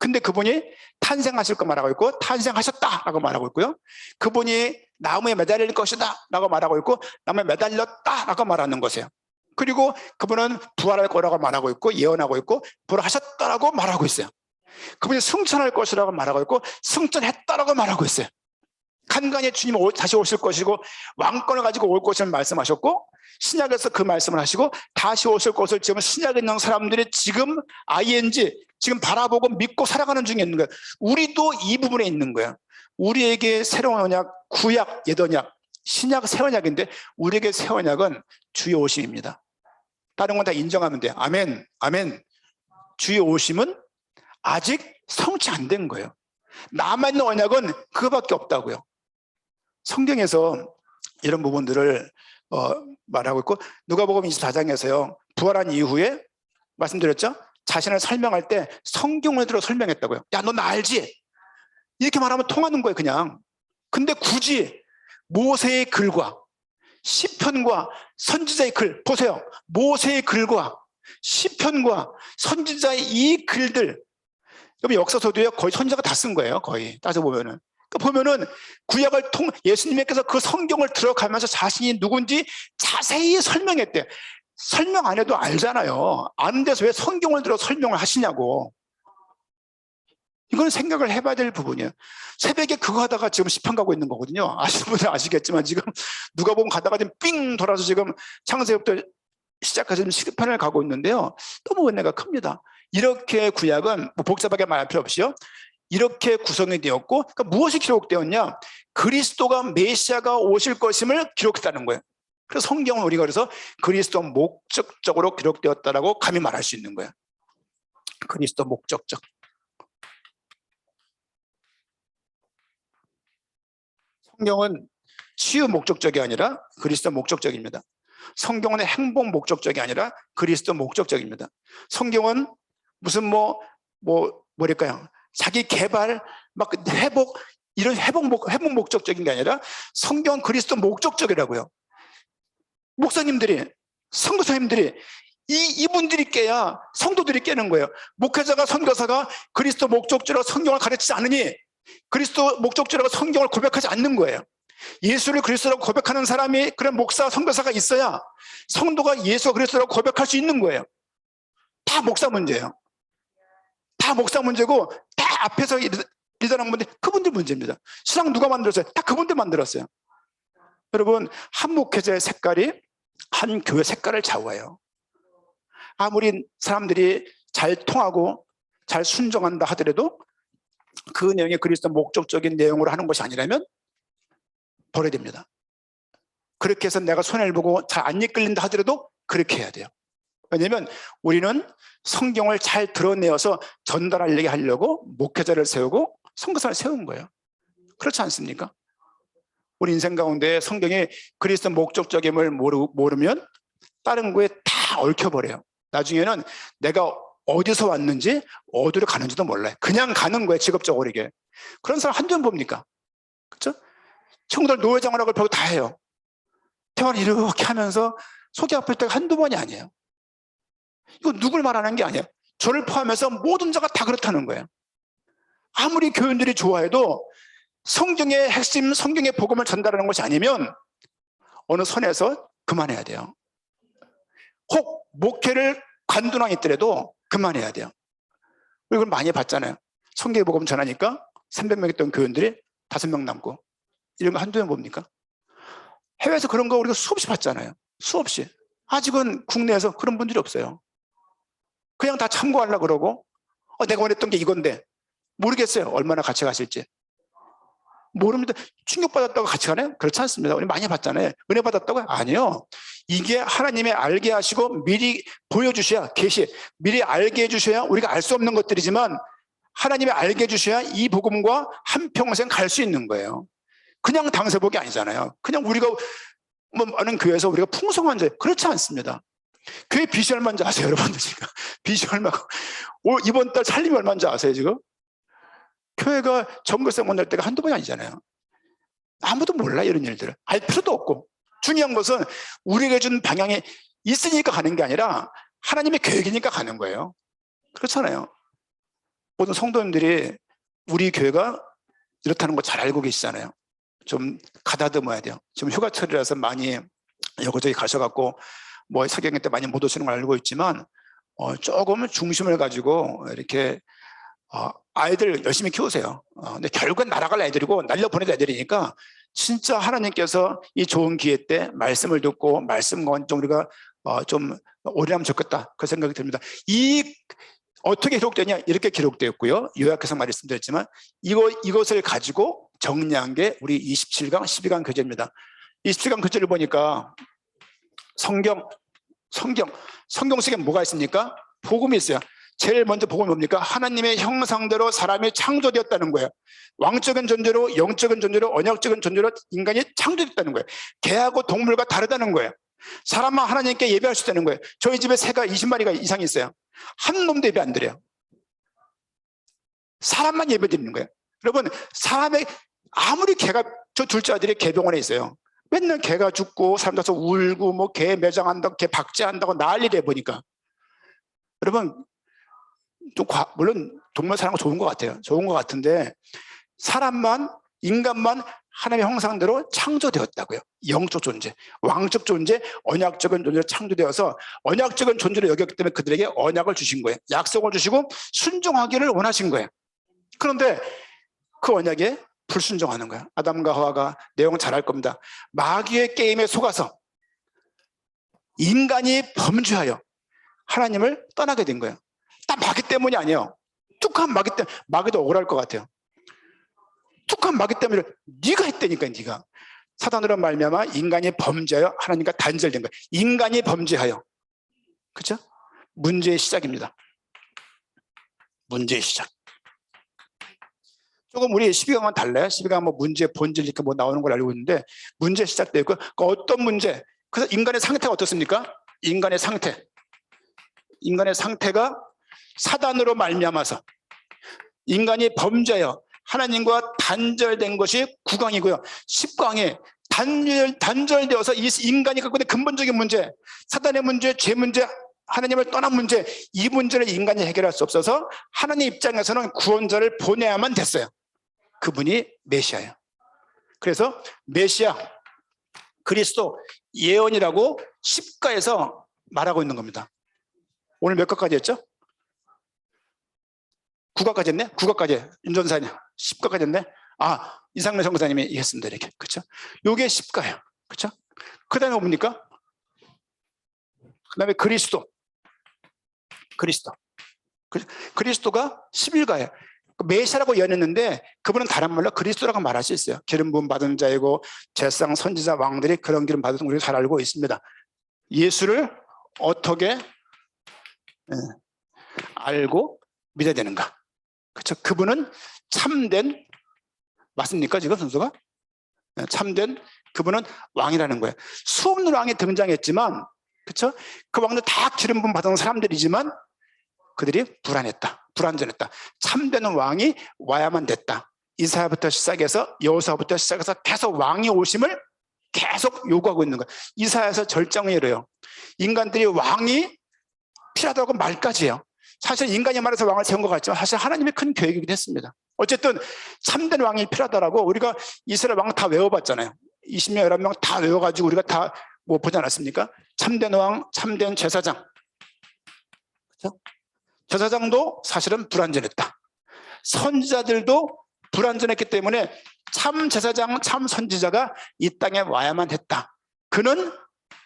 근데 그분이 탄생하실 거 말하고 있고 탄생하셨다라고 말하고 있고요. 그분이 나무에 매달릴 것이다 라고 말하고 있고 나무에 매달렸다라고 말하는 것이에요. 그리고 그분은 부활할 거라고 말하고 있고 예언하고 있고 부활하셨다라고 말하고 있어요. 그분이 승천할 것이라고 말하고 있고 승천했다라고 말하고 있어요. 간간히 주님 다시 오실 것이고 왕권을 가지고 올 것을 말씀하셨고 신약에서 그 말씀을 하시고 다시 오실 것을 지금 신약에 있는 사람들이 지금 ING 지금 바라보고 믿고 살아가는 중에 있는 거예요. 우리도 이 부분에 있는 거예요. 우리에게 새로운 언약, 구약, 옛 언약, 신약, 새 언약인데 우리에게 새 언약은 주의 오심입니다. 다른 건 다 인정하면 돼요. 아멘, 아멘. 주의 오심은 아직 성취 안 된 거예요. 남아있는 언약은 그거밖에 없다고요. 성경에서 이런 부분들을 말하고 있고 누가복음 24장에서요 부활한 이후에 말씀드렸죠? 자신을 설명할 때 성경을 들어 설명했다고요. 야, 너 나 알지? 이렇게 말하면 통하는 거예요 그냥. 근데 굳이 모세의 글과 시편과 선지자의 글 보세요. 모세의 글과 시편과 선지자의 이 글들 여러분 역사서도요 거의 선지자가 다 쓴 거예요. 거의 따져보면은. 보면은 구약을 예수님께서 그 성경을 들어가면서 자신이 누군지 자세히 설명했대. 설명 안 해도 알잖아요. 아는 데서 왜 성경을 들어 설명을 하시냐고. 이건 생각을 해봐야 될 부분이에요. 새벽에 그거 하다가 지금 시편 가고 있는 거거든요. 아시는 분들 아시겠지만 지금 누가 보면 가다가 지금 삥 돌아서 지금 창세기부터 시작해서 시편을 가고 있는데요. 너무 은혜가 큽니다. 이렇게 구약은 뭐 복잡하게 말할 필요 없이요. 이렇게 구성이 되었고 그러니까 무엇이 기록되었냐? 그리스도가 메시아가 오실 것임을 기록했다는 거예요. 그래서 성경은 우리가 그래서 그리스도 목적적으로 기록되었다라고 감히 말할 수 있는 거예요. 그리스도 목적적. 성경은 치유 목적적이 아니라 그리스도 목적적입니다. 성경은 행복 목적적이 아니라 그리스도 목적적입니다. 성경은 무슨 뭐랄까요? 자기 개발, 막 회복, 이런 회복 목적적인 게 아니라 성경은 그리스도 목적적이라고요. 목사님들이, 선교사님들이 이분들이 깨야 성도들이 깨는 거예요. 목회자가 선교사가 그리스도 목적적으로 성경을 가르치지 않으니 그리스도 목적적으로 성경을 고백하지 않는 거예요. 예수를 그리스도라고 고백하는 사람이 그런 목사, 선교사가 있어야 성도가 예수가 그리스도라고 고백할 수 있는 거예요. 다 목사 문제예요. 다 목사 문제고 다 앞에서 리더라는 분들 그분들 문제입니다. 신앙 누가 만들었어요? 다 그분들 만들었어요. 여러분 한 목회자의 색깔이 한 교회 색깔을 좌우해요. 아무리 사람들이 잘 통하고 잘 순종한다 하더라도 그 내용이 그리스도 목적적인 내용으로 하는 것이 아니라면 버려야 됩니다. 그렇게 해서 내가 손해를 보고 잘 안 이끌린다 하더라도 그렇게 해야 돼요. 왜냐하면 우리는 성경을 잘 드러내어서 전달하려고 하려고 목회자를 세우고 선교사를 세운 거예요. 그렇지 않습니까? 우리 인생 가운데 성경이 그리스도 목적적임을 모르면 다른 거에 다 얽혀버려요. 나중에는 내가 어디서 왔는지 어디로 가는지도 몰라요. 그냥 가는 거예요. 직업적으로 이게. 그런 사람 한두 번 봅니까? 그렇죠? 친구들 노회장원학을 배우고 다 해요. 대화를 이렇게 하면서 속이 아플 때가 한두 번이 아니에요. 이거 누굴 말하는 게 아니에요. 저를 포함해서 모든 자가 다 그렇다는 거예요. 아무리 교인들이 좋아해도 성경의 핵심, 성경의 복음을 전달하는 것이 아니면 어느 선에서 그만해야 돼요. 혹 목회를 관둔왕 있더라도 그만해야 돼요. 우리 이걸 많이 봤잖아요. 성경의 복음 전하니까 300명 있던 교인들이 5명 남고 이런 거 한두 명 봅니까? 해외에서 그런 거 우리가 수없이 봤잖아요. 수없이. 아직은 국내에서 그런 분들이 없어요. 그냥 다 참고하려고 그러고 내가 원했던 게 이건데 모르겠어요. 얼마나 같이 가실지. 모릅니다. 충격받았다고 같이 가나요? 그렇지 않습니다. 우리 많이 봤잖아요. 은혜 받았다고요? 아니요. 이게 하나님의 알게 하시고 미리 보여주셔야 미리 알게 해주셔야 우리가 알 수 없는 것들이지만 하나님이 알게 해주셔야 이 복음과 한평생 갈 수 있는 거예요. 그냥 당세복이 아니잖아요. 그냥 우리가 아는 교회에서 우리가 풍성한 자 그렇지 않습니다. 교회 빚이 얼마인지 아세요? 여러분들 지금 빚이 얼마고 이번 달 살림이 얼마인지 아세요 지금? 교회가 정글세 못 낼 때가 한두 번이 아니잖아요. 아무도 몰라 이런 일들을. 알 필요도 없고 중요한 것은 우리에게 준 방향이 있으니까 가는 게 아니라 하나님의 계획이니까 가는 거예요. 그렇잖아요. 모든 성도님들이 우리 교회가 이렇다는 거 잘 알고 계시잖아요. 좀 가다듬어야 돼요. 지금 휴가철이라서 많이 여기저기 가셔갖고 뭐 석양회 때 많이 못 오시는 걸 알고 있지만 조금 중심을 가지고 이렇게 아이들 열심히 키우세요. 근데 결국은 날아갈 애들이고 날려보낼 애들이니까 진짜 하나님께서 이 좋은 기회 때 말씀을 듣고 말씀 가운데 우리가 좀 올인하면 좋겠다 그 생각이 듭니다. 이 어떻게 기록되냐 이렇게 기록되었고요. 요약해서 말씀드렸지만 이것을 가지고 정리한 게 우리 27강 12강 교재입니다. 27강 교재를 보니까 성경 속에 뭐가 있습니까? 복음이 있어요. 제일 먼저 복음이 뭡니까? 하나님의 형상대로 사람이 창조되었다는 거예요. 왕적인 존재로, 영적인 존재로, 언약적인 존재로 인간이 창조됐다는 거예요. 개하고 동물과 다르다는 거예요. 사람만 하나님께 예배할 수 있다는 거예요. 저희 집에 새가 20마리가 이상 있어요. 한 놈도 예배 안 드려요. 사람만 예배 드리는 거예요. 여러분, 사람의 아무리 개가, 저 둘째 아들이 개병원에 있어요. 맨날 개가 죽고 사람 가서 울고 뭐 개 매장한다고 개 박제한다고 난리를 해보니까 여러분 좀 물론 동물 사는 거 좋은 것 같아요. 좋은 것 같은데 사람만 인간만 하나님의 형상대로 창조되었다고요. 영적 존재, 왕적 존재, 언약적인 존재로 창조되어서 언약적인 존재로 여겼기 때문에 그들에게 언약을 주신 거예요. 약속을 주시고 순종하기를 원하신 거예요. 그런데 그 언약에 불순종하는 거야. 아담과 하와가 내용 잘 알 겁니다. 마귀의 게임에 속아서 인간이 범죄하여 하나님을 떠나게 된 거예요. 딱 마귀 때문이 아니에요. 툭한 마귀 때문에. 마귀도 억울할 것 같아요. 툭한 마귀 때문에 네가 했다니까. 네가 사단으로 말미암아 인간이 범죄하여 하나님과 단절된 거예요. 인간이 범죄하여. 그렇죠? 문제의 시작입니다. 문제의 시작. 조금 우리 12강은 달라요. 12강은 뭐 문제, 본질 이렇게 뭐 나오는 걸 알고 있는데 문제 시작되고 어떤 문제? 그래서 인간의 상태가 어떻습니까? 인간의 상태가 사단으로 말미암아서 인간이 범죄하여 하나님과 단절된 것이 9강이고요. 10강에 단절되어서 이 인간이 갖고 있는 근본적인 문제, 사단의 문제, 죄 문제, 하나님을 떠난 문제, 이 문제를 인간이 해결할 수 없어서 하나님 입장에서는 구원자를 보내야만 됐어요. 그분이 메시아예요. 그래서 메시아, 그리스도, 예언이라고 10가에서 말하고 있는 겁니다. 오늘 몇 가까지 했죠? 9가까지 했네? 9가까지 윤전사님 10가까지 했네? 이상래 선교사님이 했습니다. 이렇게. 그렇죠? 요게 10가예요. 그렇죠? 그 다음에 뭡니까? 그 다음에 그리스도가 11가예요. 메시아라고 예언했는데 그분은 다른 말로 그리스도라고 말할 수 있어요. 기름 부음 받은 자이고 제사장 선지자 왕들이 그런 기름 받은 우리가 잘 알고 있습니다. 예수를 어떻게 알고 믿어야 되는가? 그렇죠? 그분은 참된, 맞습니까? 지금 순서가? 참된 그분은 왕이라는 거예요. 수없는 왕이 등장했지만, 그렇죠? 그 왕들 다 기름 부음 받은 사람들이지만 그들이 불완전했다. 참된 왕이 와야만 됐다. 이사야부터 시작해서 여호수아부터 시작해서 계속 왕이 오심을 계속 요구하고 있는 거예요. 이사야에서 절정을 이래요. 인간들이 왕이 필요하다고 말까지 해요. 사실 인간이 말해서 왕을 세운 것 같지만 사실 하나님의 큰 계획이긴 했습니다. 어쨌든 참된 왕이 필요하다라고 우리가 이스라엘 왕 다 외워봤잖아요. 20명, 11명 다 외워가지고 우리가 다 뭐 보지 않았습니까? 참된 왕, 참된 제사장. 그렇죠? 제사장도 사실은 불완전했다. 선지자들도 불완전했기 때문에 참 제사장, 참 선지자가 이 땅에 와야만 했다. 그는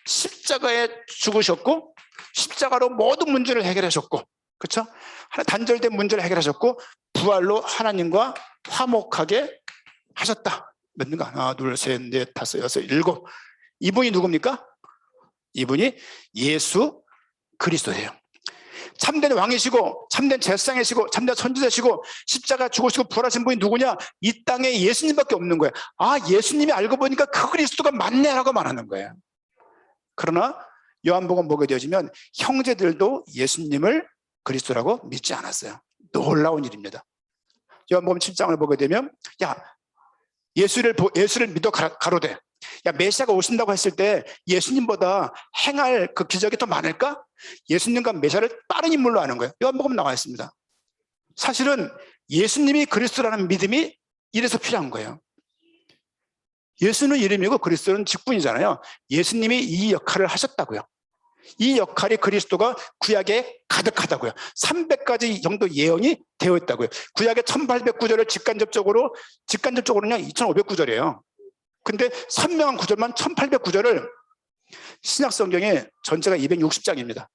십자가에 죽으셨고 십자가로 모든 문제를 해결하셨고, 그렇죠? 단절된 문제를 해결하셨고 부활로 하나님과 화목하게 하셨다. 몇 명가? 하나, 둘, 셋, 넷, 다섯, 여섯, 일곱. 이분이 누굽니까? 이분이 예수 그리스도예요. 참된 왕이시고 참된 제사장이시고 참된 선지자시고 십자가 죽으시고 부활하신 분이 누구냐? 이 땅에 예수님밖에 없는 거예요. 예수님이 알고 보니까 그 그리스도가 맞네라고 말하는 거예요. 그러나 요한복음 보게 되어지면 형제들도 예수님을 그리스도라고 믿지 않았어요. 놀라운 일입니다. 요한복음 7장을 보게 되면 예수를 믿어 가로되, 메시아가 오신다고 했을 때 예수님보다 행할 그 기적이 더 많을까? 예수님과 메시아를 다른 인물로 아는 거예요. 요한복음 나와 있습니다. 사실은 예수님이 그리스도라는 믿음이 이래서 필요한 거예요. 예수는 이름이고 그리스도는 직분이잖아요. 예수님이 이 역할을 하셨다고요. 이 역할이 그리스도가 구약에 가득하다고요. 300가지 정도 예언이 되어 있다고요. 구약의 1800구절을 직간접적으로는 2500구절이에요. 근데 선명한 구절만 1800구절을 신약 성경에 전체가 260장입니다.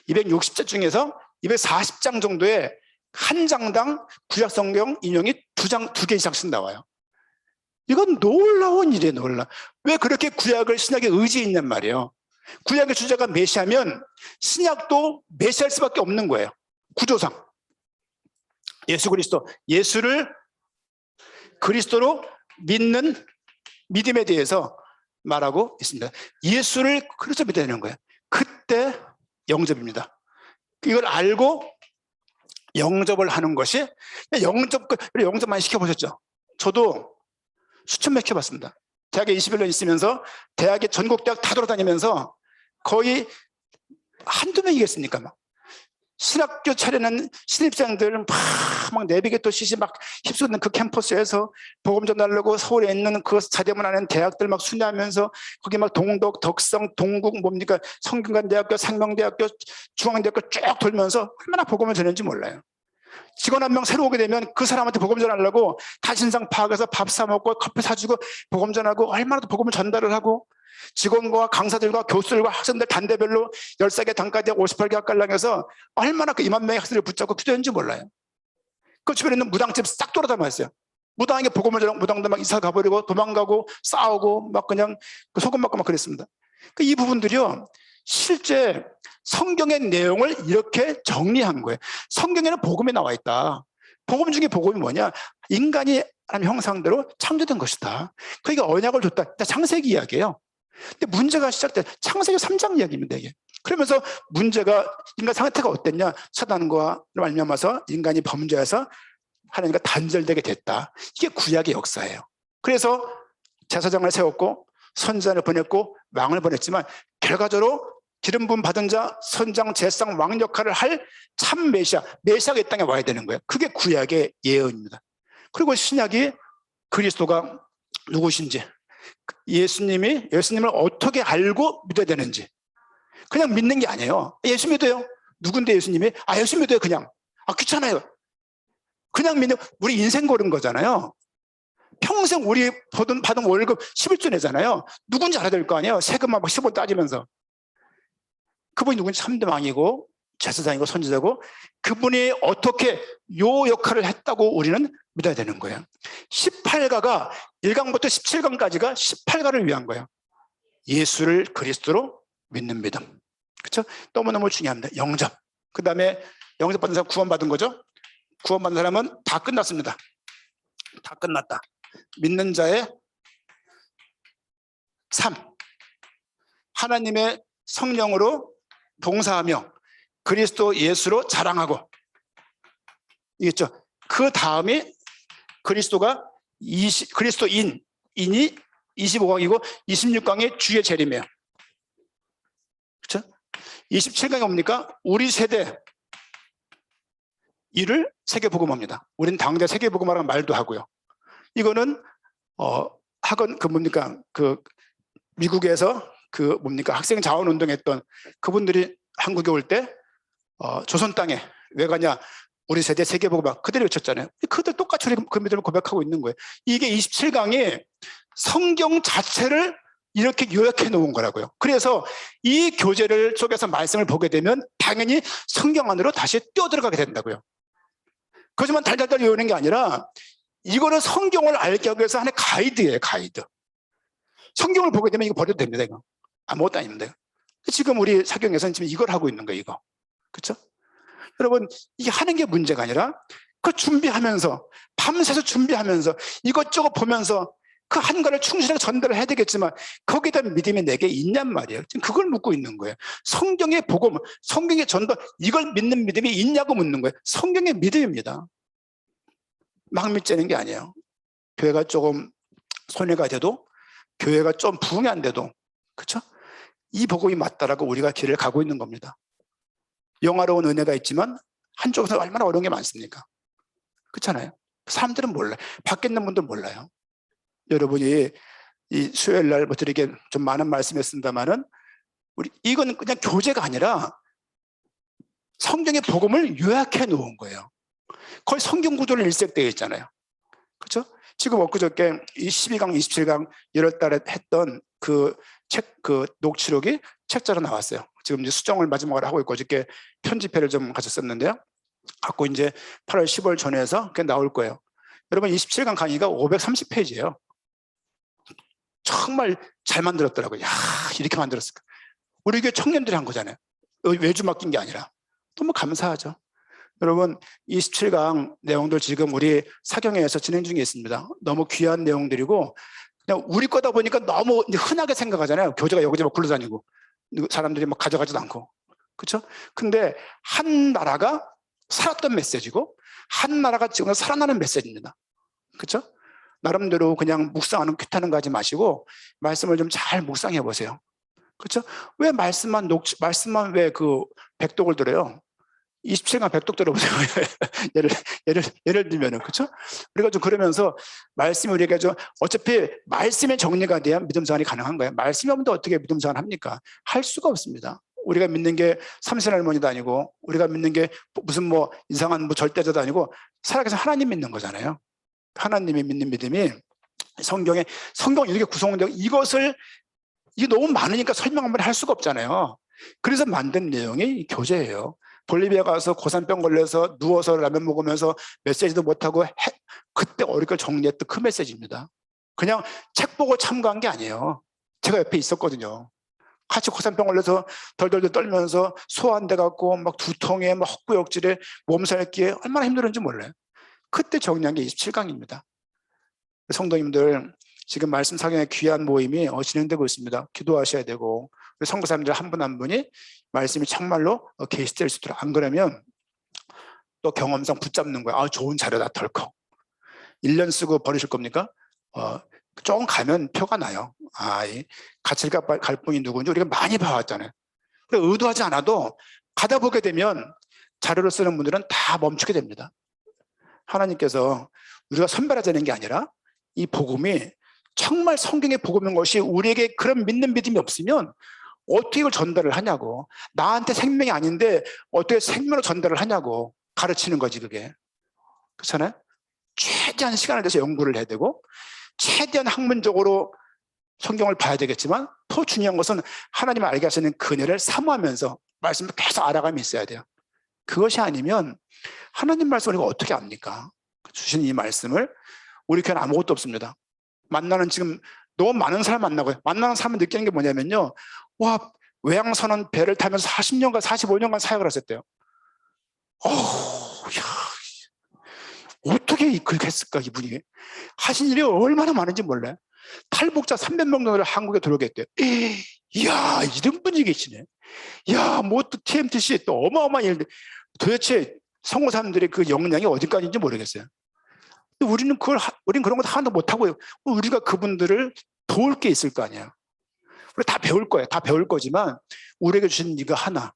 260장 중에서 240장 정도에 한 장당 구약 성경 인용이 두 개 이상씩 나와요. 이건 놀라운 일이에요, 놀라. 왜 그렇게 구약을 신약에 의지 있냔 말이에요. 구약의 주제가 메시아면 신약도 메시아일 수밖에 없는 거예요. 구조상. 예수 그리스도, 예수를 그리스도로 믿는 믿음에 대해서 말하고 있습니다. 예수를 그리스도 믿어야 되는 거예요. 그때 영접입니다. 이걸 알고 영접을 하는 것이, 영접 많이 시켜보셨죠? 저도 수천 명 시켜봤습니다. 대학에 21년 있으면서 대학에 전국 대학 다 돌아다니면서 거의 한두 명이겠습니까? 막 신학교 차려는 신입생들 막 내비게 또 시시 막 휩쓸는 그 캠퍼스에서 복음 전하려고 서울에 있는 그 자대문 안에 대학들 막 순회하면서 거기 막 동덕, 덕성, 동국 뭡니까 성균관대학교, 상명대학교, 중앙대학교 쭉 돌면서 얼마나 복음을 전했는지 몰라요. 직원 한 명 새로 오게 되면 그 사람한테 복음 전하려고 다신상 파악해서 밥 사 먹고 커피 사주고 복음 전하고 얼마나 더 복음을 전달을 하고 직원과 강사들과 교수들과 학생들 단대별로 10개 단과대학 58개 학과랑해서 얼마나 그 2만 명의 학생들을 붙잡고 기도했는지 몰라요. 그 주변에 있는 무당집 싹 돌아다녔어요. 무당에게 복음을 전하고 무당도 막 이사 가버리고 도망가고 싸우고 막 그냥 소금 맞고 막 그랬습니다. 이 부분들이요 실제 성경의 내용을 이렇게 정리한 거예요. 성경에는 복음이 나와 있다. 복음 중에 복음이 뭐냐? 인간이 하나님 형상대로 창조된 것이다. 그러니까 언약을 줬다. 창세기 이야기예요. 근데 문제가 시작돼 창세기 3장 이야기입니다. 이게. 그러면서 문제가 인간 상태가 어땠냐? 사단과 말미암아서 인간이 범죄해서 하나님과 단절되게 됐다. 이게 구약의 역사예요. 그래서 제사장을 세웠고 선지자를 보냈고 왕을 보냈지만 결과적으로 기름 부음 받은 자, 선장, 제사장, 왕 역할을 할 참 메시아가 이 땅에 와야 되는 거예요. 그게 구약의 예언입니다. 그리고 신약이 그리스도가 누구신지, 예수님을 어떻게 알고 믿어야 되는지, 그냥 믿는 게 아니에요. 예수 믿어요. 누군데 예수님이? 예수 믿어요. 그냥. 귀찮아요. 그냥 믿는, 우리 인생 고른 거잖아요. 평생 우리 받은 월급 11조 내잖아요. 누군지 알아야 될 거 아니에요. 세금만 막 10원 따지면서. 그분이 누군지 3대 왕이고 제사장이고 선지자고 그분이 어떻게 요 역할을 했다고 우리는 믿어야 되는 거예요. 18가가 1강부터 17강까지가 18가를 위한 거예요. 예수를 그리스도로 믿는 믿음. 그렇죠? 너무너무 중요합니다. 영접. 그 다음에 영접받은 사람 구원받은 거죠. 구원받은 사람은 다 끝났습니다. 다 끝났다. 믿는 자의 삶. 하나님의 성령으로 봉사하며 그리스도 예수로 자랑하고, 이겠죠? 그 다음에 그리스도인이 25강이고 26강이 주의 재림이에요. 그렇죠? 27강이 뭡니까? 우리 세대 이를 세계복음화입니다. 우리는 당대 세계복음화라는 말도 하고요. 이거는 학원 미국에서 학생 자원 운동했던 그분들이 한국에 올 때 조선 땅에 왜 가냐? 우리 세대 세계복음화 그대로 외쳤잖아요. 그들 똑같이 그 믿음을 고백하고 있는 거예요. 이게 27강이 성경 자체를 이렇게 요약해 놓은 거라고요. 그래서 이 교재를 속에서 말씀을 보게 되면 당연히 성경 안으로 다시 뛰어들어가게 된다고요. 그렇지만 달달달 외우는 게 아니라 이거는 성경을 알게 하기 위해서 하나의 가이드예요. 가이드. 성경을 보게 되면 이거 버려도 됩니다. 이거 아무것도 아닙니다. 지금 우리 사경에서는 지금 이걸 하고 있는 거예요. 이거. 그렇죠? 여러분 이게 하는 게 문제가 아니라 그 준비하면서 밤새서 준비하면서 이것저것 보면서 그 한가를 충실하게 전달을 해야 되겠지만 거기에 대한 믿음이 내게 있냔 말이에요. 지금 그걸 묻고 있는 거예요. 성경의 복음, 성경의 전달, 이걸 믿는 믿음이 있냐고 묻는 거예요. 성경의 믿음입니다. 막 믿자는 게 아니에요. 교회가 조금 손해가 돼도, 교회가 좀 부흥이 안 돼도, 그렇죠? 이 복음이 맞다라고 우리가 길을 가고 있는 겁니다. 영화로운 은혜가 있지만 한쪽에서 얼마나 어려운 게 많습니까? 그렇잖아요. 사람들은 몰라요. 밖에 있는 분들 몰라요. 여러분이 이 수요일 날 뭐 드리게 좀 많은 말씀했습니다만은 우리 이건 그냥 교재가 아니라 성경의 복음을 요약해 놓은 거예요. 거의 성경 구조를 일색되어 있잖아요. 그렇죠? 지금 엊그저께 이 12강, 27강 1월 달에 했던 그 책, 그 녹취록이 책자로 나왔어요. 지금 이제 수정을 마지막으로 하고 있고 어저께 편집회를 좀 가졌었는데요. 갖고 이제 8월 10월 전에서 그게 나올 거예요. 여러분 27강 강의가 530페이지예요. 정말 잘 만들었더라고요. 야, 이렇게 만들었을까. 우리 교회 청년들이 한 거잖아요. 외주 맡긴 게 아니라. 너무 감사하죠. 여러분 27강 내용들 지금 우리 사경회에서 진행 중에 있습니다. 너무 귀한 내용들이고 그냥 우리 거다 보니까 너무 흔하게 생각하잖아요. 교재가 여기저기 막 굴러다니고 사람들이 막 가져가지도 않고. 그렇죠? 근데 한 나라가 살았던 메시지고 한 나라가 지금 살아나는 메시지입니다. 그렇죠? 나름대로 그냥 묵상하는 퀴타는 거 하지 마시고 말씀을 좀 잘 묵상해 보세요. 그렇죠? 왜 말씀만 왜 그 백독을 들어요? 27강 백독 들어보세요. 예를 들면은, 그렇죠? 우리가 좀 그러면서 말씀이 우리가 좀 어차피 말씀의 정리가 돼야 믿음 생활이 가능한 거예요. 말씀이 없는데 어떻게 믿음 생활을 합니까? 할 수가 없습니다. 우리가 믿는 게 삼신 할머니도 아니고 우리가 믿는 게 무슨 뭐 이상한 뭐 절대자도 아니고 살아계신 하나님 믿는 거잖아요. 하나님이 믿는 믿음이 성경 이렇게 구성되고 이게 너무 많으니까 설명 한번 할 수가 없잖아요. 그래서 만든 내용이 교재예요. 볼리비아 가서 고산병 걸려서 누워서 라면 먹으면서 메시지도 못하고 그때 어렵게 정리했던 그 메시지입니다. 그냥 책 보고 참가한 게 아니에요. 제가 옆에 있었거든요. 같이 고산병 걸려서 덜덜덜 떨면서 소 안 돼갖고 막 두통에 막 헛구역질에 몸살기에 얼마나 힘들었는지 몰라요. 그때 정리한 게 27강입니다. 성도님들 지금 말씀 사경의 귀한 모임이 진행되고 있습니다. 기도하셔야 되고 선교사님들 한 분 한 분이 말씀이 정말로 계시될 수 있도록 안 그러면 또 경험상 붙잡는 거야. 아, 좋은 자료다 덜컥. 1년 쓰고 버리실 겁니까? 조금 가면 표가 나요. 같이 갈 분이 누군지 우리가 많이 봐왔잖아요. 의도하지 않아도 가다 보게 되면 자료를 쓰는 분들은 다 멈추게 됩니다. 하나님께서 우리가 선별하자는 게 아니라 이 복음이 정말 성경의 복음인 것이 우리에게 그런 믿는 믿음이 없으면 어떻게 이걸 전달을 하냐고. 나한테 생명이 아닌데 어떻게 생명으로 전달을 하냐고 가르치는 거지 그게. 그렇잖아요? 최대한 시간을 내서 연구를 해야 되고 최대한 학문적으로 성경을 봐야 되겠지만 더 중요한 것은 하나님을 알게 하시는 그늘을 사모하면서 말씀을 계속 알아가며 있어야 돼요. 그것이 아니면 하나님 말씀을 우리가 어떻게 압니까? 주신 이 말씀을 우리 교회는 아무것도 없습니다. 만나는 지금 너무 많은 사람 만나고요. 만나는 사람은 느끼는 게 뭐냐면요. 와, 외양선은 배를 타면서 40년간 45년간 사역을 하셨대요. 야, 어떻게 그렇게 했을까 이분이. 하신 일이 얼마나 많은지 몰라요. 탈북자 300명 정도를 한국에 들어오겠대요. 이야, 이런 분이 계시네. 야, 뭐 또 TMTC 또 어마어마한 일들. 도대체 성도사님들의 그 역량이 어디까지인지 모르겠어요. 우리는 그런 거 하나도 못하고 우리가 그분들을 도울 게 있을 거 아니에요. 우리 다 배울 거예요. 다 배울 거지만 우리에게 주신 이거 하나,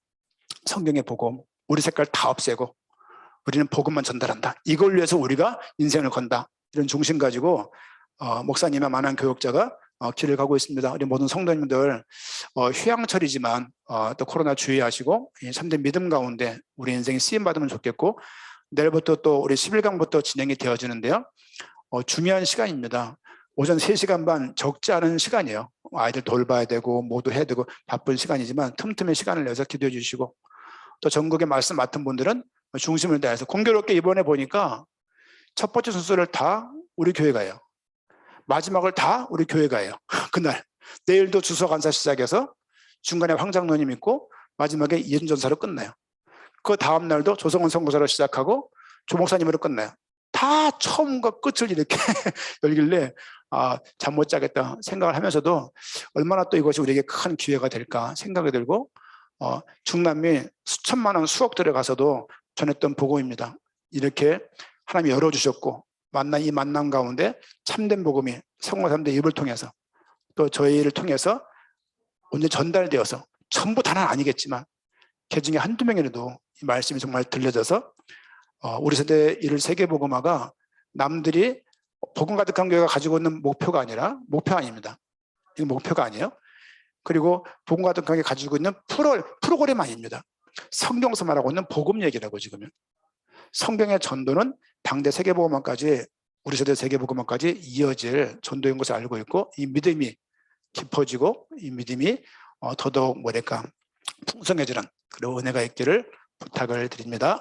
성경의 복음, 우리 색깔 다 없애고 우리는 복음만 전달한다. 이걸 위해서 우리가 인생을 건다. 이런 중심 가지고 목사님의 만한 교육자가 길을 가고 있습니다. 우리 모든 성도님들 휴양철이지만 또 코로나 주의하시고 참된 믿음 가운데 우리 인생이 쓰임받으면 좋겠고 내일부터 또 우리 11강부터 진행이 되어지는데요. 중요한 시간입니다. 오전 3시간 반 적지 않은 시간이에요. 아이들 돌봐야 되고 모두 해야 되고 바쁜 시간이지만 틈틈이 시간을 내서 기도해 주시고 또 전국에 말씀 맡은 분들은 중심을 다해서 공교롭게 이번에 보니까 첫 번째 순서를 다 우리 교회가 해요. 마지막을 다 우리 교회가 해요. 그날 내일도 주서 간사 시작해서 중간에 황장로님 있고 마지막에 이현 전사로 끝나요. 그 다음 날도 조성원 선교사로 시작하고 조 목사님으로 끝나요. 다 처음과 끝을 이렇게 열길래 잠 못 자겠다 생각을 하면서도 얼마나 또 이것이 우리에게 큰 기회가 될까 생각이 들고 중남미 수천만 원 수억 들어가서도 전했던 복음입니다. 이렇게 하나님이 열어주셨고 이 만남 가운데 참된 복음이 성공사람들의 입을 통해서 또 저희를 통해서 언제 전달되어서 전부 다는 아니겠지만 개중에 한두 명이라도 이 말씀이 정말 들려져서 우리 세대 이를 세계복음화가 남들이 복음 가득한 교회가 가지고 있는 목표가 아니라 목표 아닙니다. 이건 목표가 아니에요. 그리고 복음 가득한 교회가 가지고 있는 프로그램 아닙니다. 성경에서 말하고 있는 복음 얘기라고 지금은. 성경의 전도는 당대 세계복음화까지 우리 세대 세계복음화까지 이어질 전도인 것을 알고 있고 이 믿음이 깊어지고 이 믿음이 더더욱 뭐랄까 풍성해지는 그런 은혜가 있기를 부탁을 드립니다.